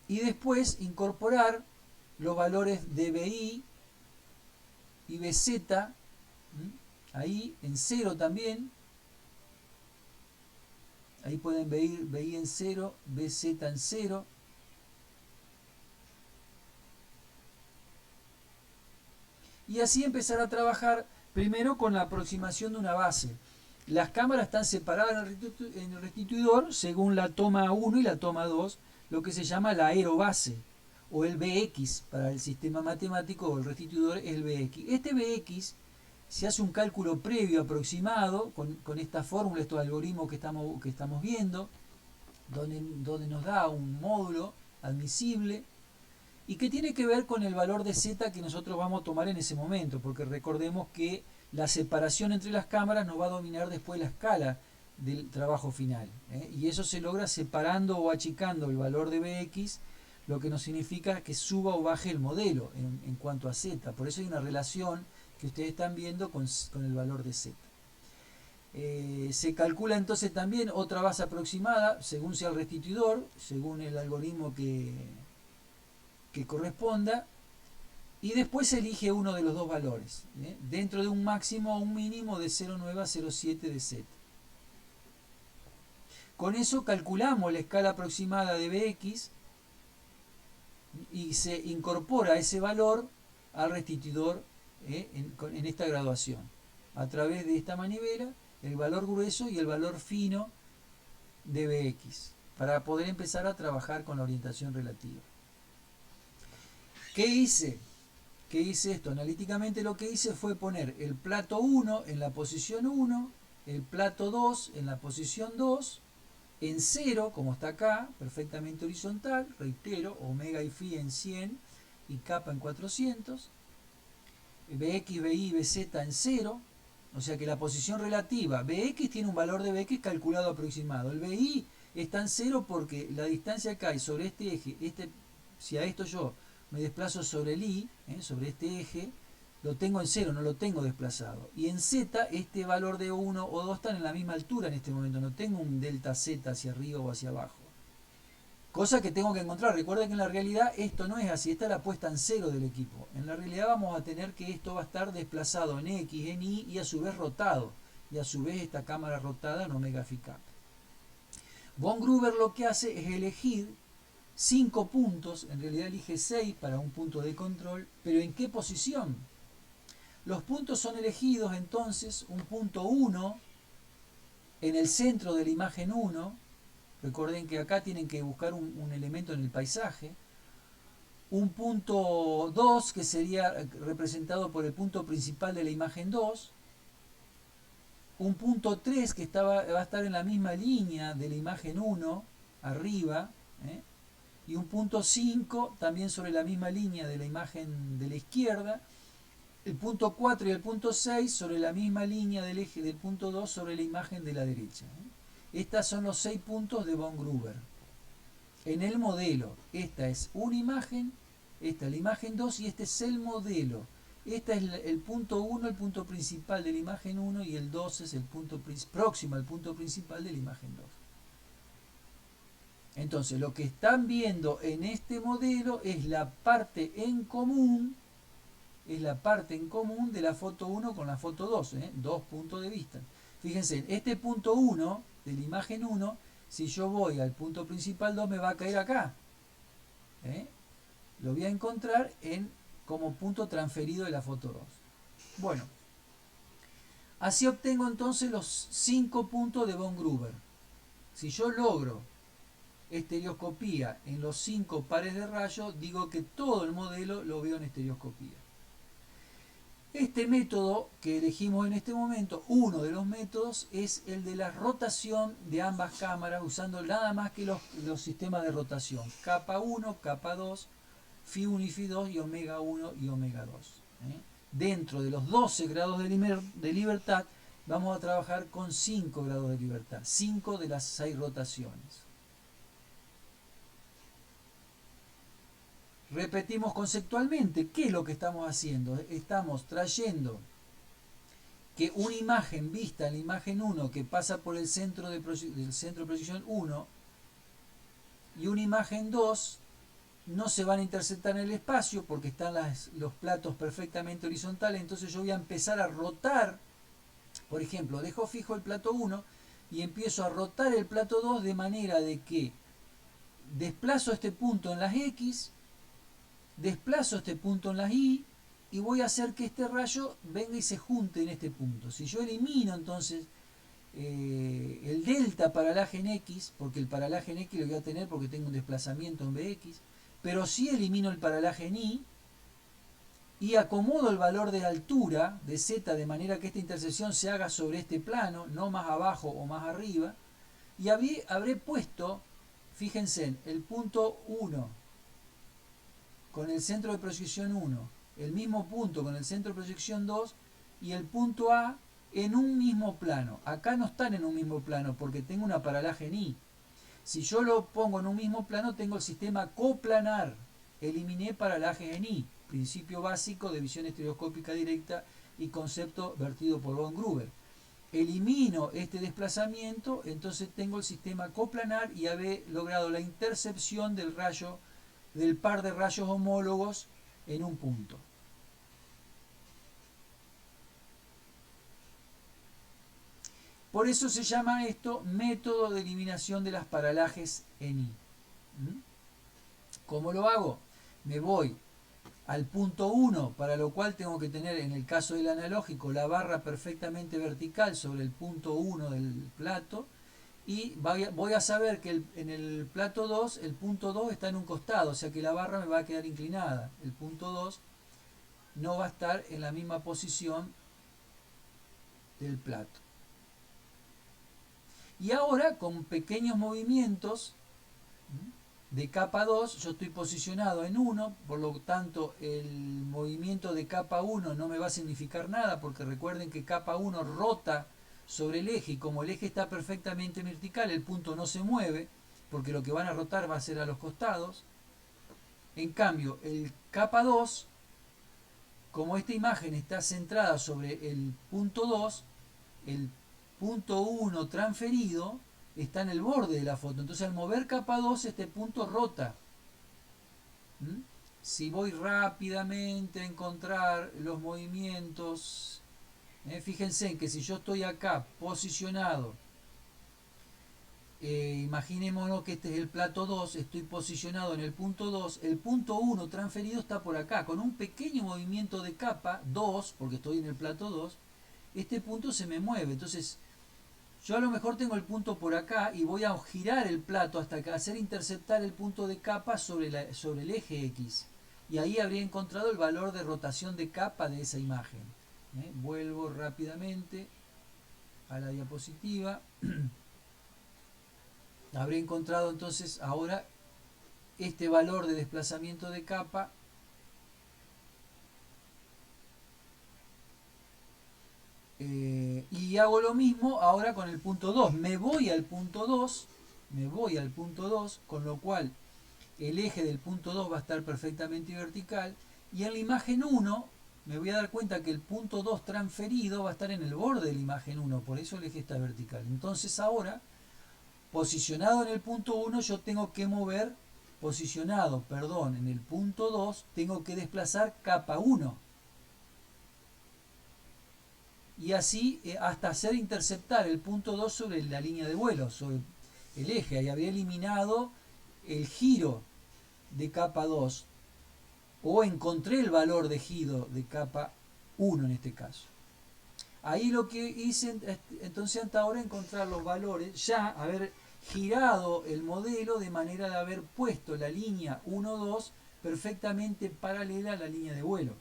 Y después incorporar los valores de BI y BZ, ahí en 0 también. Ahí pueden ver BI en 0, BZ en 0. Y así empezar a trabajar primero con la aproximación de una base. Las cámaras están separadas en el restituidor según la toma 1 y la toma 2, lo que se llama la aerobase, o el BX para el sistema matemático, o el restituidor es el BX. Este BX se hace un cálculo previo aproximado con esta fórmula, estos algoritmos que estamos viendo, donde nos da un módulo admisible y que tiene que ver con el valor de Z que nosotros vamos a tomar en ese momento, porque recordemos que la separación entre las cámaras nos va a dominar después la escala del trabajo final, y eso se logra separando o achicando el valor de BX, lo que nos significa que suba o baje el modelo en cuanto a Z. Por eso hay una relación que ustedes están viendo con el valor de Z. Se calcula entonces también otra base aproximada según sea el restituidor, según el algoritmo que corresponda, y después se elige uno de los dos valores, dentro de un máximo o un mínimo de 0,9 a 0,7 de Z. Con eso calculamos la escala aproximada de BX y se incorpora ese valor al restituidor en esta graduación, a través de esta manivela, el valor grueso y el valor fino de BX, para poder empezar a trabajar con la orientación relativa. ¿Qué hice? ¿Qué hice esto? Analíticamente lo que hice fue poner el plato 1 en la posición 1, el plato 2 en la posición 2, en 0, como está acá, perfectamente horizontal, reitero, omega y phi en 100 y kappa en 400, BX, BY, BZ en 0, o sea que la posición relativa, BX tiene un valor de BX calculado aproximado, el BY está en 0 porque la distancia que hay sobre este eje, si a esto yo me desplazo sobre el I, sobre este eje, lo tengo en 0, no lo tengo desplazado. Y en Z, este valor de 1 o 2 están en la misma altura en este momento, no tengo un delta Z hacia arriba o hacia abajo. Cosa que tengo que encontrar. Recuerden que en la realidad esto no es así, esta es la puesta en 0 del equipo. En la realidad vamos a tener que esto va a estar desplazado en X, en Y y a su vez rotado. Y a su vez esta cámara rotada en omega phi kappa. Von Gruber lo que hace es elegir 5 puntos, en realidad elige 6 para un punto de control, pero ¿en qué posición? Los puntos son elegidos entonces, un punto 1 en el centro de la imagen 1, recuerden que acá tienen que buscar un elemento en el paisaje, un punto 2 que sería representado por el punto principal de la imagen 2, un punto 3 que va a estar en la misma línea de la imagen 1, arriba, y un punto 5 también sobre la misma línea de la imagen de la izquierda, el punto 4 y el punto 6 sobre la misma línea del eje del punto 2 sobre la imagen de la derecha. Estos son los 6 puntos de Von Gruber. En el modelo, esta es una imagen, esta es la imagen 2 y este es el modelo. Este es el punto 1, el punto principal de la imagen 1, y el 2 es el punto próximo al punto principal de la imagen 2. Entonces, lo que están viendo en este modelo es la parte en común, de la foto 1 con la foto 2, dos puntos de vista. Fíjense, este punto 1 de la imagen 1, si yo voy al punto principal 2 me va a caer acá. Lo voy a encontrar como punto transferido de la foto 2. Bueno, así obtengo entonces los 5 puntos de Von Gruber. Si yo logro estereoscopía en los 5 pares de rayos, digo que todo el modelo lo veo en estereoscopía. Este método que elegimos en este momento, uno de los métodos, es el de la rotación de ambas cámaras, usando nada más que los sistemas de rotación, kappa 1, kappa 2, phi 1 y phi 2 y omega 1 y omega 2. dentro de los 12 grados de libertad, vamos a trabajar con 5 grados de libertad, 5 de las 6 rotaciones. Repetimos conceptualmente, ¿qué es lo que estamos haciendo? Estamos trayendo que una imagen vista en la imagen 1 que pasa por el centro del centro de proyección 1 y una imagen 2 no se van a interceptar en el espacio porque están los platos perfectamente horizontales, entonces yo voy a empezar a rotar, por ejemplo, dejo fijo el plato 1 y empiezo a rotar el plato 2 de manera de que desplazo este punto en las X, desplazo este punto en las Y y voy a hacer que este rayo venga y se junte en este punto. Si yo elimino entonces el delta paralaje en X, porque el paralaje en X lo voy a tener porque tengo un desplazamiento en Bx, pero sí elimino el paralaje en y acomodo el valor de altura de Z de manera que esta intersección se haga sobre este plano, no más abajo o más arriba, y habré puesto, fíjense, el punto 1 con el centro de proyección 1, el mismo punto con el centro de proyección 2 y el punto A en un mismo plano. Acá no están en un mismo plano porque tengo una paralaje en Y. Si yo lo pongo en un mismo plano, tengo el sistema coplanar. Eliminé paralajes en Y, principio básico de visión estereoscópica directa y concepto vertido por von Gruber. Elimino este desplazamiento, entonces tengo el sistema coplanar y habré logrado la intercepción del rayo, del par de rayos homólogos en un punto. Por eso se llama esto método de eliminación de las paralajes en Y. ¿Cómo lo hago? Me voy al punto 1, para lo cual tengo que tener, en el caso del analógico, la barra perfectamente vertical sobre el punto 1 del plato, y voy a saber que en el plato 2, el punto 2 está en un costado, o sea que la barra me va a quedar inclinada. El punto 2 no va a estar en la misma posición del plato. Y ahora, con pequeños movimientos de capa 2, yo estoy posicionado en 1, por lo tanto el movimiento de capa 1 no me va a significar nada, porque recuerden que capa 1 rota sobre el eje, y como el eje está perfectamente vertical, el punto no se mueve, porque lo que van a rotar va a ser a los costados. En cambio, el capa 2, como esta imagen está centrada sobre el punto 2, el punto 1 transferido está en el borde de la foto. Entonces al mover capa 2 este punto rota. Si voy rápidamente a encontrar los movimientos, fíjense que si yo estoy acá posicionado, imaginémonos que este es el plato 2, estoy posicionado en el punto 2, el punto 1 transferido está por acá, con un pequeño movimiento de capa 2, porque estoy en el plato 2, este punto se me mueve. Entonces yo a lo mejor tengo el punto por acá y voy a girar el plato hasta hacer interceptar el punto de capa sobre el eje X. Y ahí habría encontrado el valor de rotación de capa de esa imagen. Vuelvo rápidamente a la diapositiva. Habré encontrado entonces ahora este valor de desplazamiento de capa y hago lo mismo ahora con el punto 2. Me voy al punto 2, con lo cual el eje del punto 2 va a estar perfectamente vertical, y en la imagen 1 me voy a dar cuenta que el punto 2 transferido va a estar en el borde de la imagen 1, por eso el eje está vertical. Entonces ahora, posicionado en el punto 1, yo tengo que mover, en el punto 2, tengo que desplazar capa 1. Y así hasta hacer interceptar el punto 2 sobre la línea de vuelo, sobre el eje. Ahí había eliminado el giro de capa 2, o encontré el valor de giro de capa 1 en este caso. Ahí lo que hice entonces hasta ahora encontrar los valores, ya haber girado el modelo de manera de haber puesto la línea 1-2 perfectamente paralela a la línea de vuelo,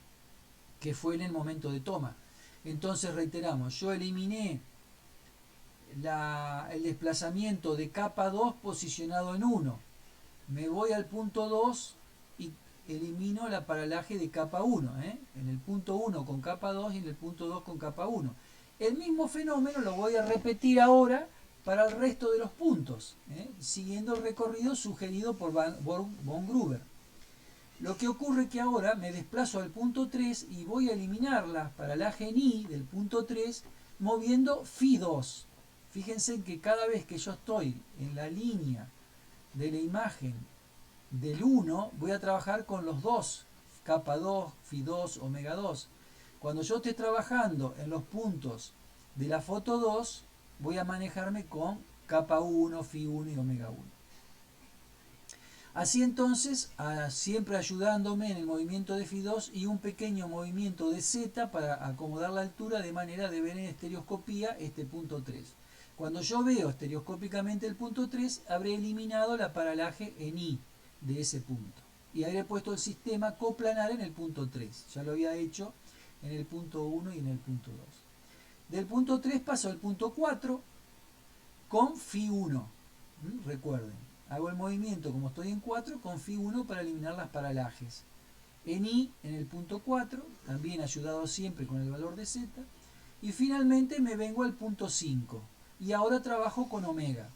que fue en el momento de toma. Entonces reiteramos, yo eliminé el desplazamiento de capa 2 posicionado en 1. Me voy al punto 2 y elimino la paralaje de capa 1, en el punto 1 con capa 2 y en el punto 2 con capa 1. El mismo fenómeno lo voy a repetir ahora para el resto de los puntos, siguiendo el recorrido sugerido por von Gruber. Lo que ocurre es que ahora me desplazo al punto 3 y voy a eliminar la paralaje en I del punto 3 moviendo Φ2. Fíjense que cada vez que yo estoy en la línea de la imagen del 1, voy a trabajar con los dos, capa 2, Φ2, omega 2. Cuando yo esté trabajando en los puntos de la foto 2, voy a manejarme con capa 1, Φ1 y omega 1. Así entonces, siempre ayudándome en el movimiento de Φ2 y un pequeño movimiento de Z para acomodar la altura de manera de ver en estereoscopía este punto 3. Cuando yo veo estereoscópicamente el punto 3, habré eliminado la paralaje en I de ese punto. Y habré puesto el sistema coplanar en el punto 3. Ya lo había hecho en el punto 1 y en el punto 2. Del punto 3 paso al punto 4 con Φ1. Recuerden. Hago el movimiento como estoy en 4 con Φ1 para eliminar las paralajes. En I, en el punto 4, también ayudado siempre con el valor de Z. Y finalmente me vengo al punto 5. Y ahora trabajo con omega.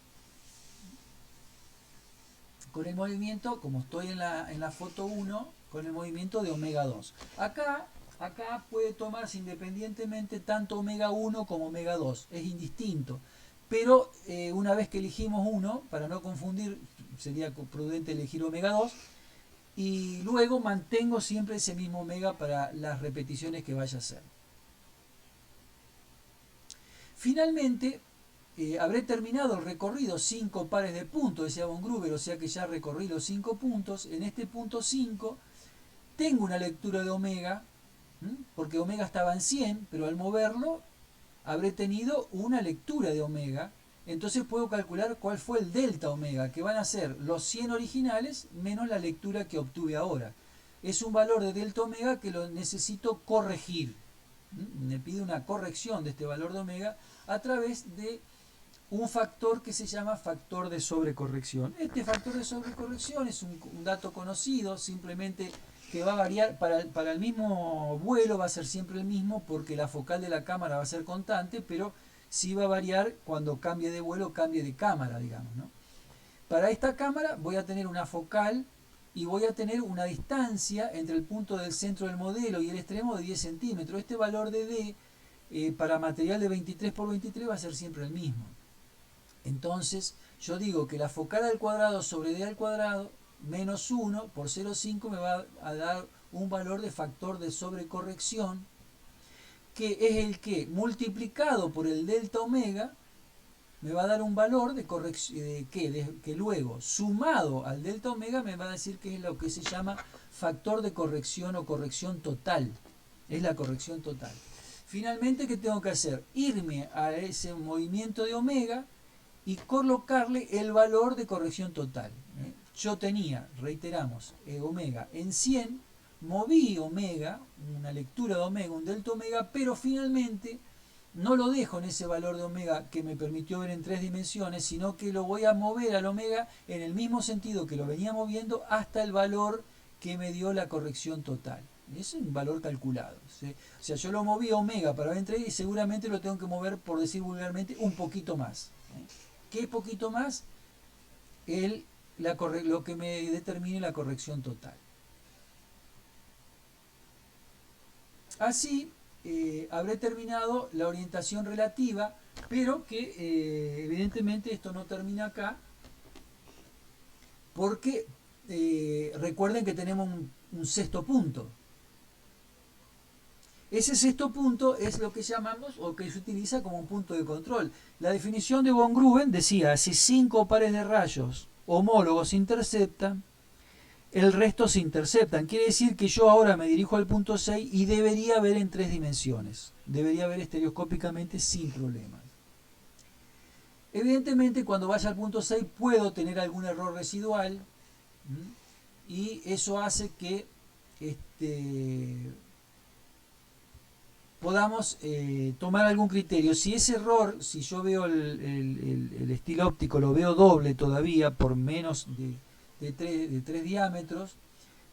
Con el movimiento, como estoy en la foto 1, con el movimiento de omega 2. Acá puede tomarse independientemente tanto omega 1 como omega 2. Es indistinto. Pero una vez que elegimos uno, para no confundir, sería prudente elegir omega 2, y luego mantengo siempre ese mismo omega para las repeticiones que vaya a hacer. Finalmente, habré terminado el recorrido 5 pares de puntos, decía von Gruber, o sea que ya recorrí los 5 puntos. En este punto 5 tengo una lectura de omega, porque omega estaba en 100, pero al moverlo habré tenido una lectura de omega, entonces puedo calcular cuál fue el delta omega, que van a ser los 100 originales menos la lectura que obtuve ahora. Es un valor de delta omega que lo necesito corregir. Me pide una corrección de este valor de omega a través de un factor que se llama factor de sobrecorrección. Este factor de sobrecorrección es un dato conocido, simplemente que va a variar para el mismo vuelo, va a ser siempre el mismo porque la focal de la cámara va a ser constante, pero sí va a variar cuando cambie de vuelo, cambie de cámara, digamos, ¿no? Para esta cámara voy a tener una focal y voy a tener una distancia entre el punto del centro del modelo y el extremo de 10 centímetros. Este valor de D para material de 23 por 23 va a ser siempre el mismo. Entonces yo digo que la focal al cuadrado sobre D al cuadrado menos 1 por 0,5 me va a dar un valor de factor de sobrecorrección, que es el que multiplicado por el delta omega me va a dar un valor de corrección que luego sumado al delta omega me va a decir que es lo que se llama factor de corrección o corrección total. Es la corrección total. Finalmente, ¿qué tengo que hacer? Irme a ese movimiento de omega y colocarle el valor de corrección total. Yo tenía, reiteramos, omega en 100, moví omega, una lectura de omega, un delta omega, pero finalmente no lo dejo en ese valor de omega que me permitió ver en 3 dimensiones, sino que lo voy a mover al omega en el mismo sentido que lo venía moviendo hasta el valor que me dio la corrección total. Es un valor calculado, ¿sí? O sea, yo lo moví a omega para ver en 3 y seguramente lo tengo que mover, por decir vulgarmente, un poquito más. ¿Qué poquito más? Lo que me determine la corrección total. Así habré terminado la orientación relativa, pero que evidentemente esto no termina acá, porque recuerden que tenemos un sexto punto. Ese sexto punto es lo que llamamos o que se utiliza como un punto de control. La definición de von Gruben decía: si 5 pares de rayos homólogos se interceptan, el resto se interceptan. Quiere decir que yo ahora me dirijo al punto 6 y debería ver en 3 dimensiones. Debería ver estereoscópicamente sin problemas. Evidentemente, cuando vaya al punto 6 puedo tener algún error residual, y eso hace que podamos tomar algún criterio. Si ese error, si yo veo el estilo óptico, lo veo doble todavía por menos de 3 diámetros,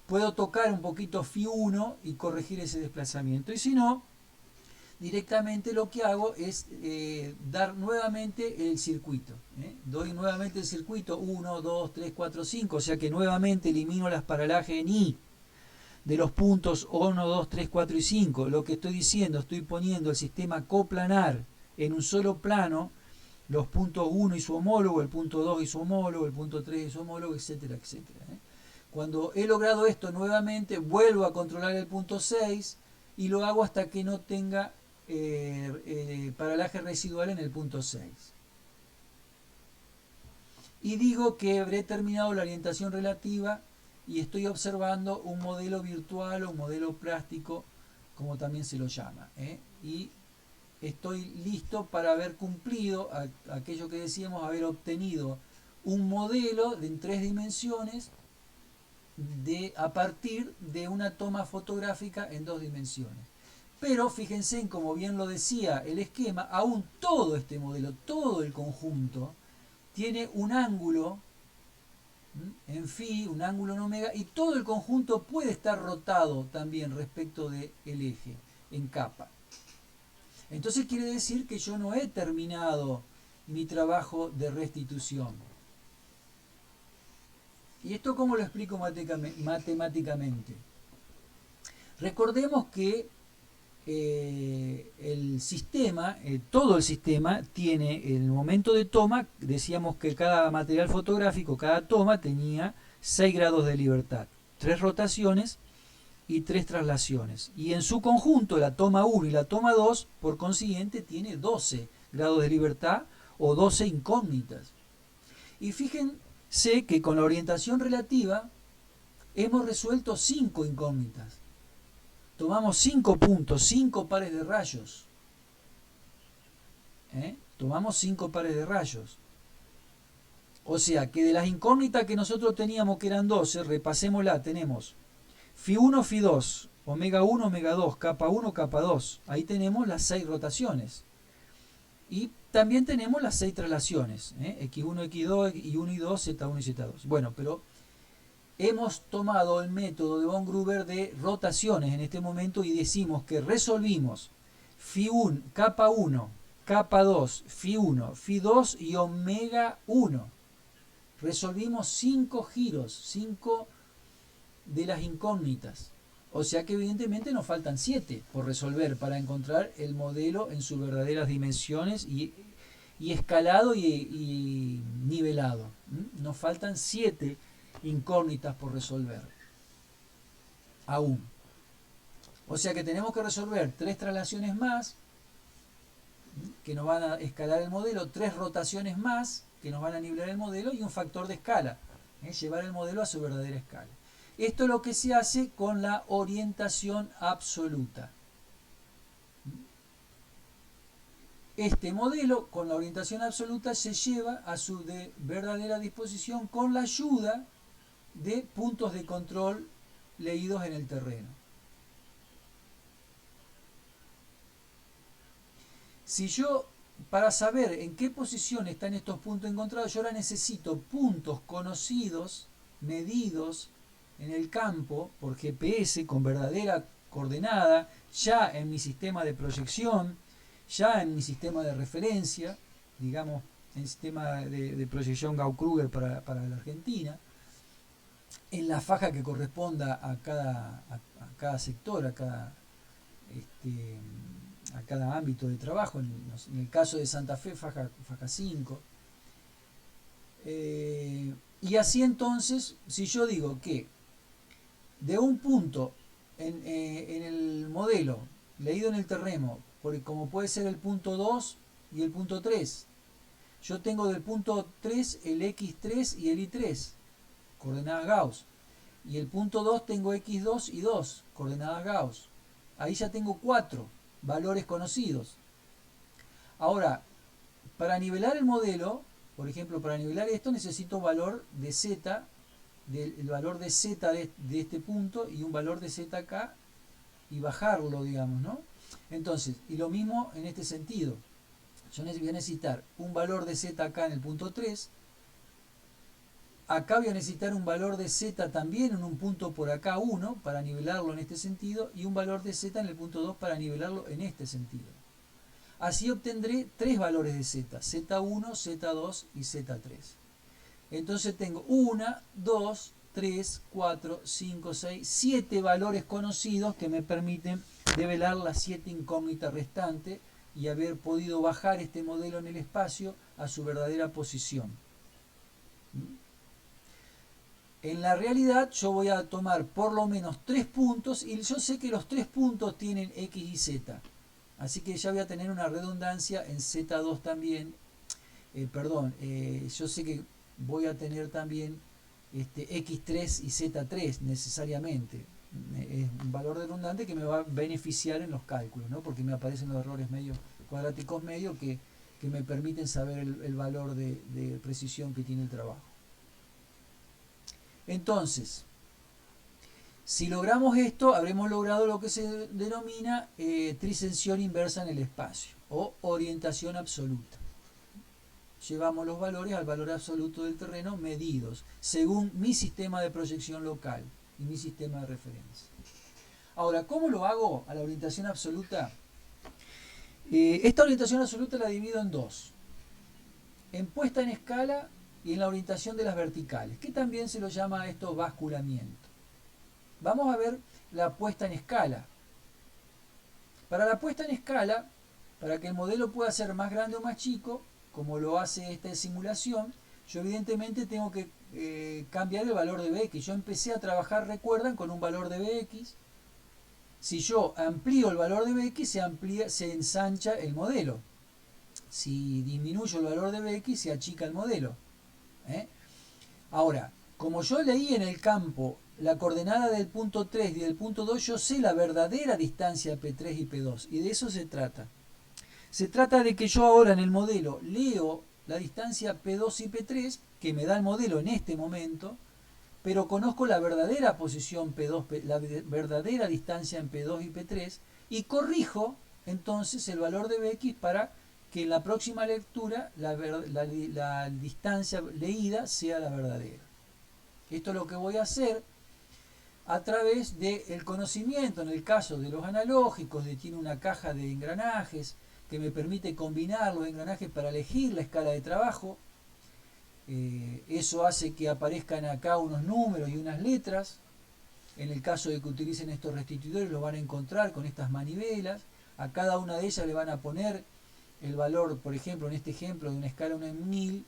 puedo tocar un poquito Φ1 y corregir ese desplazamiento. Y si no, directamente lo que hago es dar nuevamente el circuito. Doy nuevamente el circuito 1, 2, 3, 4, 5, o sea que nuevamente elimino las paralajes en I de los puntos 1, 2, 3, 4 y 5. Lo que estoy diciendo, estoy poniendo el sistema coplanar en un solo plano, los puntos 1 y su homólogo, el punto 2 y su homólogo, el punto 3 y su homólogo, etcétera, etcétera. Cuando he logrado esto nuevamente, vuelvo a controlar el punto 6 y lo hago hasta que no tenga paralaje residual en el punto 6. Y digo que habré terminado la orientación relativa y estoy observando un modelo virtual o un modelo plástico, como también se lo llama. Y estoy listo para haber cumplido aquello que decíamos, haber obtenido un modelo en 3 dimensiones a partir de una toma fotográfica en 2 dimensiones. Pero fíjense en, como bien lo decía el esquema, aún todo este modelo, todo el conjunto, tiene un ángulo en phi, un ángulo en omega, y todo el conjunto puede estar rotado también respecto del eje, en capa. Entonces quiere decir que yo no he terminado mi trabajo de restitución. ¿Y esto cómo lo explico matemáticamente? Recordemos que el sistema, todo el sistema tiene, en el momento de toma, decíamos que cada material fotográfico, cada toma tenía 6 grados de libertad, 3 rotaciones y 3 traslaciones. Y en su conjunto, la toma 1 y la toma 2, por consiguiente, tiene 12 grados de libertad o 12 incógnitas. Y fíjense que con la orientación relativa hemos resuelto 5 incógnitas. Tomamos 5 puntos, 5 pares de rayos. Tomamos 5 pares de rayos. O sea que de las incógnitas que nosotros teníamos, que eran 12, repasémosla, tenemos Φ1, Φ2, omega 1, omega 2, capa 1, capa 2. Ahí tenemos las 6 rotaciones. Y también tenemos las 6 traslaciones. X1, X2, Y1 y 2, Z1 y Z2. Bueno, pero hemos tomado el método de von Gruber de rotaciones en este momento y decimos que resolvimos Φ1, capa 1, capa 2, Φ1, Φ2 y omega 1. Resolvimos 5 giros, 5 de las incógnitas. O sea que evidentemente nos faltan 7 por resolver para encontrar el modelo en sus verdaderas dimensiones y escalado y nivelado. Nos faltan 7 incógnitas por resolver aún. O sea que tenemos que resolver 3 traslaciones más que nos van a escalar el modelo, 3 rotaciones más que nos van a nivelar el modelo y un factor de escala, llevar el modelo a su verdadera escala. Esto es lo que se hace con la orientación absoluta. Este modelo con la orientación absoluta se lleva a su verdadera disposición con la ayuda de puntos de control leídos en el terreno. Si yo, para saber en qué posición están estos puntos encontrados, yo ahora necesito puntos conocidos, medidos en el campo por GPS con verdadera coordenada, ya en mi sistema de proyección, ya en mi sistema de referencia, digamos, en el sistema de proyección Gauss-Kruger para la Argentina, en la faja que corresponda a cada sector, a cada ámbito de trabajo, en el caso de Santa Fe, faja 5. Y así entonces, si yo digo que de un punto en el modelo, leído en el terreno, como puede ser el punto 2 y el punto 3, yo tengo del punto 3 el X3 y el Y3, coordenadas Gauss. Y el punto 2 tengo X2 y 2, coordenadas Gauss. Ahí ya tengo 4 valores conocidos. Ahora, para nivelar el modelo, por ejemplo, para nivelar esto necesito valor de Z, el valor de Z de este punto y un valor de Z acá y bajarlo, digamos, ¿no? Entonces, y lo mismo en este sentido. Yo voy a necesitar un valor de Z acá en el punto 3 Acá voy a necesitar un valor de z también en un punto por acá 1 para nivelarlo en este sentido y un valor de z en el punto 2 para nivelarlo en este sentido. Así obtendré tres valores de z, z1, z2 y z3. Entonces tengo 1, 2, 3, 4, 5, 6, 7 valores conocidos que me permiten develar las 7 incógnitas restantes y haber podido bajar este modelo en el espacio a su verdadera posición. En la realidad yo voy a tomar por lo menos 3 puntos y yo sé que los 3 puntos tienen x y z. Así que ya voy a tener una redundancia en z2 también. Yo sé que voy a tener también x3 y z3 necesariamente. Es un valor redundante que me va a beneficiar en los cálculos, ¿no? Porque me aparecen los errores cuadráticos medios que me permiten saber el valor de precisión que tiene el trabajo. Entonces, si logramos esto, habremos logrado lo que se denomina trisección inversa en el espacio o orientación absoluta. Llevamos los valores al valor absoluto del terreno medidos según mi sistema de proyección local y mi sistema de referencia. Ahora, ¿cómo lo hago a la orientación absoluta? Esta orientación absoluta la divido en dos. En puesta en escala y en la orientación de las verticales, que también se lo llama esto basculamiento. Vamos a ver la puesta en escala. Para la puesta en escala, para que el modelo pueda ser más grande o más chico, como lo hace esta simulación, yo evidentemente tengo que cambiar el valor de Bx. Yo empecé a trabajar, recuerdan, con un valor de Bx. Si yo amplío el valor de Bx, se ensancha el modelo. Si disminuyo el valor de Bx, se achica el modelo. Ahora, como yo leí en el campo la coordenada del punto 3 y del punto 2, yo sé la verdadera distancia P3 y P2, y de eso se trata. Se trata de que yo ahora en el modelo leo la distancia P2 y P3, que me da el modelo en este momento, pero conozco la verdadera posición P2, la verdadera distancia en P2 y P3, y corrijo entonces el valor de Bx para que en la próxima lectura la distancia leída sea la verdadera. Esto es lo que voy a hacer a través del conocimiento, en el caso de los analógicos, tiene una caja de engranajes que me permite combinar los engranajes para elegir la escala de trabajo. Eso hace que aparezcan acá unos números y unas letras. En el caso de que utilicen estos restituidores, los van a encontrar con estas manivelas. A cada una de ellas le van a poner el valor, por ejemplo, en este ejemplo de una escala 1 en 1000,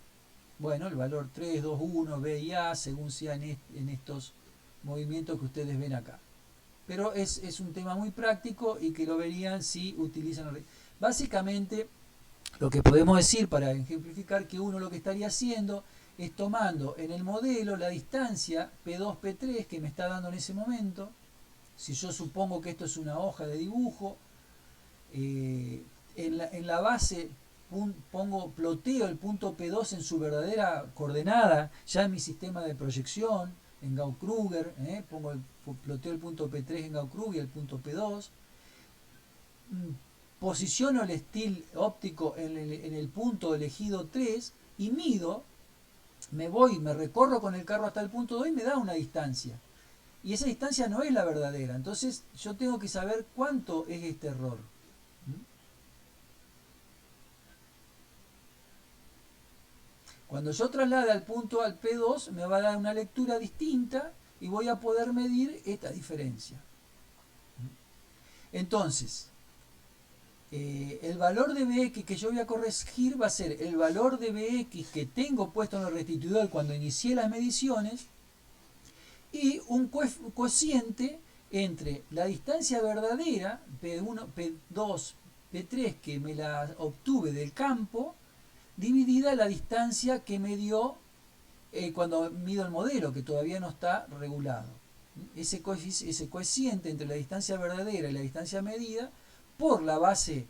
bueno, el valor 3, 2, 1, B y A, según sea en estos movimientos que ustedes ven acá. Pero es un tema muy práctico y que lo verían si utilizan... Básicamente, lo que podemos decir para ejemplificar que uno lo que estaría haciendo es tomando en el modelo la distancia P2, P3 que me está dando en ese momento. Si yo supongo que esto es una hoja de dibujo, en la base ploteo el punto P2 en su verdadera coordenada, ya en mi sistema de proyección, en Gauss-Kruger, ploteo el punto P3 en Gauss-Kruger y el punto P2. Posiciono el estilo óptico en el punto elegido 3 y mido, me recorro con el carro hasta el punto 2 y me da una distancia. Y esa distancia no es la verdadera. Entonces yo tengo que saber cuánto es este error. Cuando yo traslade al punto al P2 me va a dar una lectura distinta y voy a poder medir esta diferencia. Entonces, el valor de Bx que yo voy a corregir va a ser el valor de Bx que tengo puesto en el restituidor cuando inicié las mediciones y un cociente entre la distancia verdadera P1, P2, P3 que me la obtuve del campo dividida la distancia que me dio cuando mido el modelo, que todavía no está regulado. Ese cociente entre la distancia verdadera y la distancia medida, por la base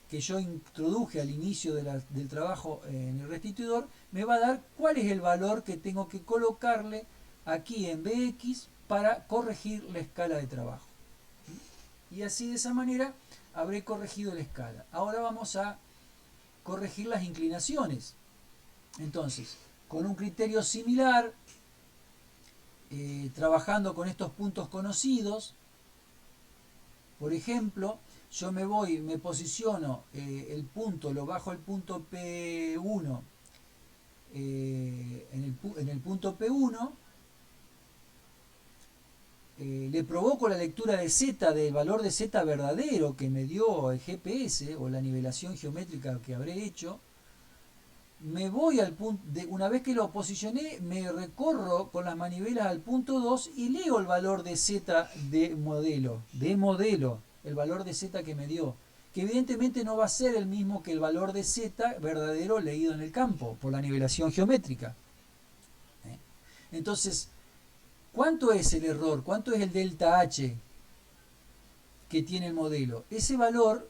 que yo introduje al inicio del trabajo en el restituidor, me va a dar cuál es el valor que tengo que colocarle aquí en Bx para corregir la escala de trabajo. Y así de esa manera habré corregido la escala. Ahora vamos a corregir las inclinaciones. Entonces, con un criterio similar, trabajando con estos puntos conocidos. Por ejemplo, yo me posiciono el punto, lo bajo el punto P1 en el punto P1, le provoco la lectura de Z, del valor de Z verdadero que me dio el GPS o la nivelación geométrica que habré hecho. Me voy al punto, una vez que lo posicioné, me recorro con las manivelas al punto 2 y leo el valor de Z de modelo, el valor de Z que me dio, que evidentemente no va a ser el mismo que el valor de Z verdadero leído en el campo por la nivelación geométrica. Entonces, ¿cuánto es el error? ¿Cuánto es el delta H que tiene el modelo? Ese valor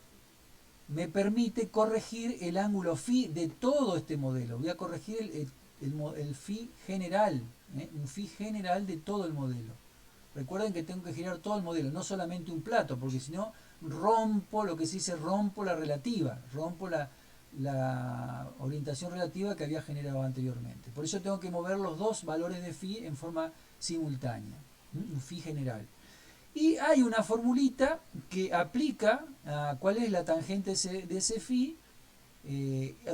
me permite corregir el ángulo phi de todo este modelo. Voy a corregir el phi general, un phi general de todo el modelo. Recuerden que tengo que girar todo el modelo, no solamente un plato, porque si no rompo lo que se dice, rompo la relativa, rompo la orientación relativa que había generado anteriormente. Por eso tengo que mover los dos valores de phi en forma simultánea, un phi general. Y hay una formulita que aplica a cuál es la tangente de ese phi,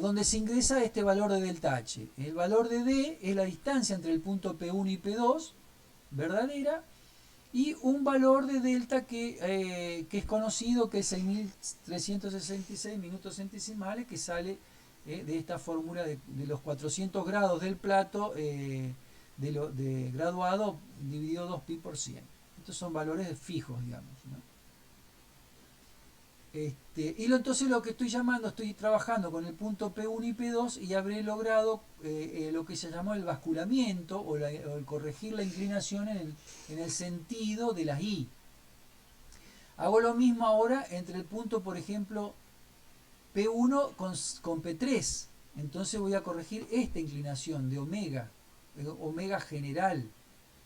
donde se ingresa este valor de delta H. El valor de D es la distancia entre el punto P1 y P2, verdadera, y un valor de delta que es conocido, que es 6.366 minutos centesimales, que sale de esta fórmula de los 400 grados del plato de graduado dividido 2pi por 100. Estos son valores fijos, digamos, ¿no? Entonces lo que estoy trabajando con el punto P1 y P2 y habré logrado lo que se llamó el basculamiento o el corregir la inclinación en el sentido de las I. Hago lo mismo ahora entre el punto, por ejemplo, P1 con P3. Entonces voy a corregir esta inclinación de omega, omega general,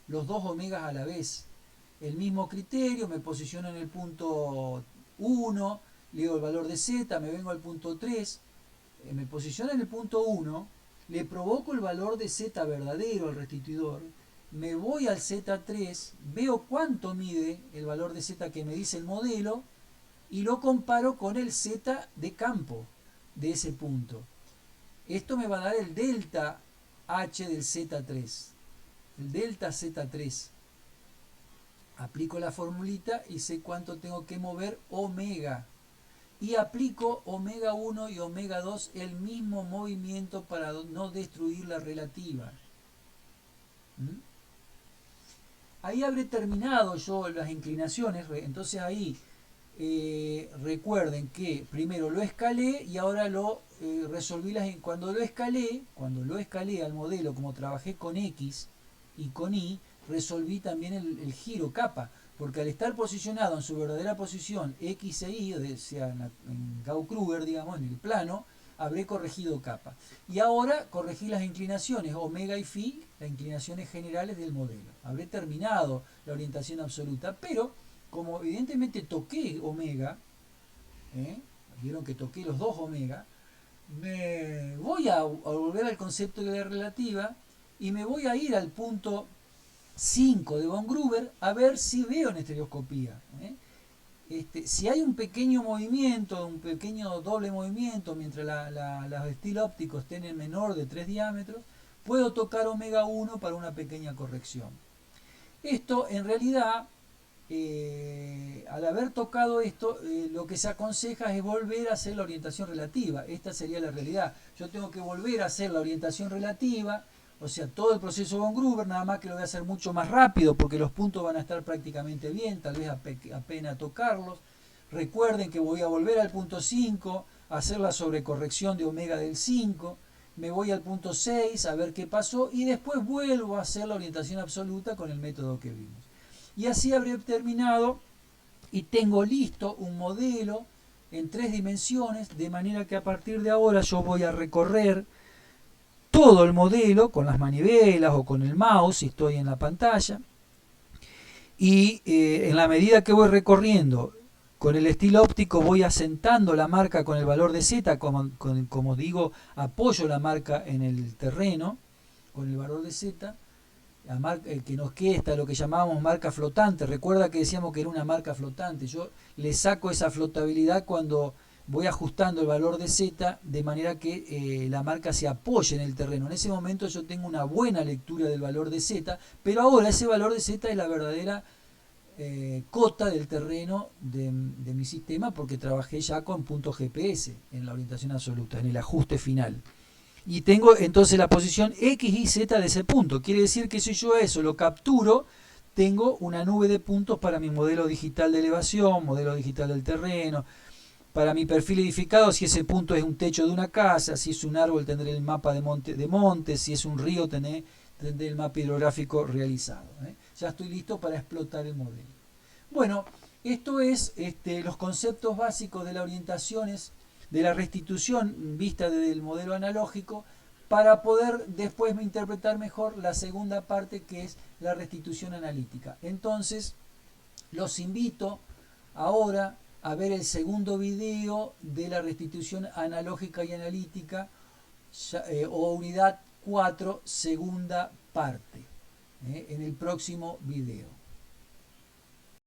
los dos omegas a la vez. El mismo criterio, me posiciono en el punto 1, leo el valor de Z, me vengo al punto 3, me posiciono en el punto 1, le provoco el valor de Z verdadero al restituidor, me voy al Z3, veo cuánto mide el valor de Z que me dice el modelo y lo comparo con el Z de campo de ese punto. Esto me va a dar el delta H del Z3, el delta Z3. Aplico la formulita y sé cuánto tengo que mover omega. Y aplico omega 1 y omega 2 el mismo movimiento para no destruir la relativa. Ahí habré terminado yo las inclinaciones. Entonces ahí recuerden que primero lo escalé y ahora lo resolví. Cuando lo escalé al modelo, como trabajé con X y con Y, resolví también el giro capa, porque al estar posicionado en su verdadera posición X e Y, o sea, en Gauss-Kruger, digamos, en el plano, habré corregido capa. Y ahora corregí las inclinaciones, omega y phi, las inclinaciones generales del modelo. Habré terminado la orientación absoluta, pero como evidentemente toqué omega, vieron que toqué los dos omega, me voy a volver al concepto de la relativa y me voy a ir al punto 5 de von Gruber a ver si veo en estereoscopía. Si hay un pequeño movimiento, un pequeño doble movimiento, mientras los estilos ópticos estén en menor de 3 diámetros, puedo tocar omega 1 para una pequeña corrección. Esto en realidad, al haber tocado esto, lo que se aconseja es volver a hacer la orientación relativa. Esta sería la realidad. Yo tengo que volver a hacer la orientación relativa, o sea, todo el proceso von Gruber, nada más que lo voy a hacer mucho más rápido porque los puntos van a estar prácticamente bien, tal vez apenas tocarlos. Recuerden que voy a volver al punto 5, a hacer la sobrecorrección de omega del 5, me voy al punto 6 a ver qué pasó y después vuelvo a hacer la orientación absoluta con el método que vimos. Y así habré terminado y tengo listo un modelo en 3 dimensiones, de manera que a partir de ahora yo voy a recorrer todo el modelo con las manivelas o con el mouse si estoy en la pantalla, y en la medida que voy recorriendo con el estilo óptico voy asentando la marca con el valor de Z, como digo, apoyo la marca en el terreno con el valor de Z, que nos queda lo que llamábamos marca flotante. Recuerda que decíamos que era una marca flotante. Yo le saco esa flotabilidad cuando voy ajustando el valor de Z de manera que la marca se apoye en el terreno. En ese momento yo tengo una buena lectura del valor de Z, pero ahora ese valor de Z es la verdadera cota del terreno de mi sistema, porque trabajé ya con puntos GPS en la orientación absoluta, en el ajuste final. Y tengo entonces la posición X y Z de ese punto. Quiere decir que si yo eso lo capturo, tengo una nube de puntos para mi modelo digital de elevación, modelo digital del terreno, para mi perfil edificado, si ese punto es un techo de una casa, si es un árbol tendré el mapa de monte, si es un río tendré el mapa hidrográfico realizado. Ya estoy listo para explotar el modelo. Bueno, esto es los conceptos básicos de la orientación, de la restitución vista desde el modelo analógico, para poder después interpretar mejor la segunda parte, que es la restitución analítica. Entonces, los invito ahora a ver el segundo video de la restitución analógica y analítica, o unidad 4, segunda parte, en el próximo video.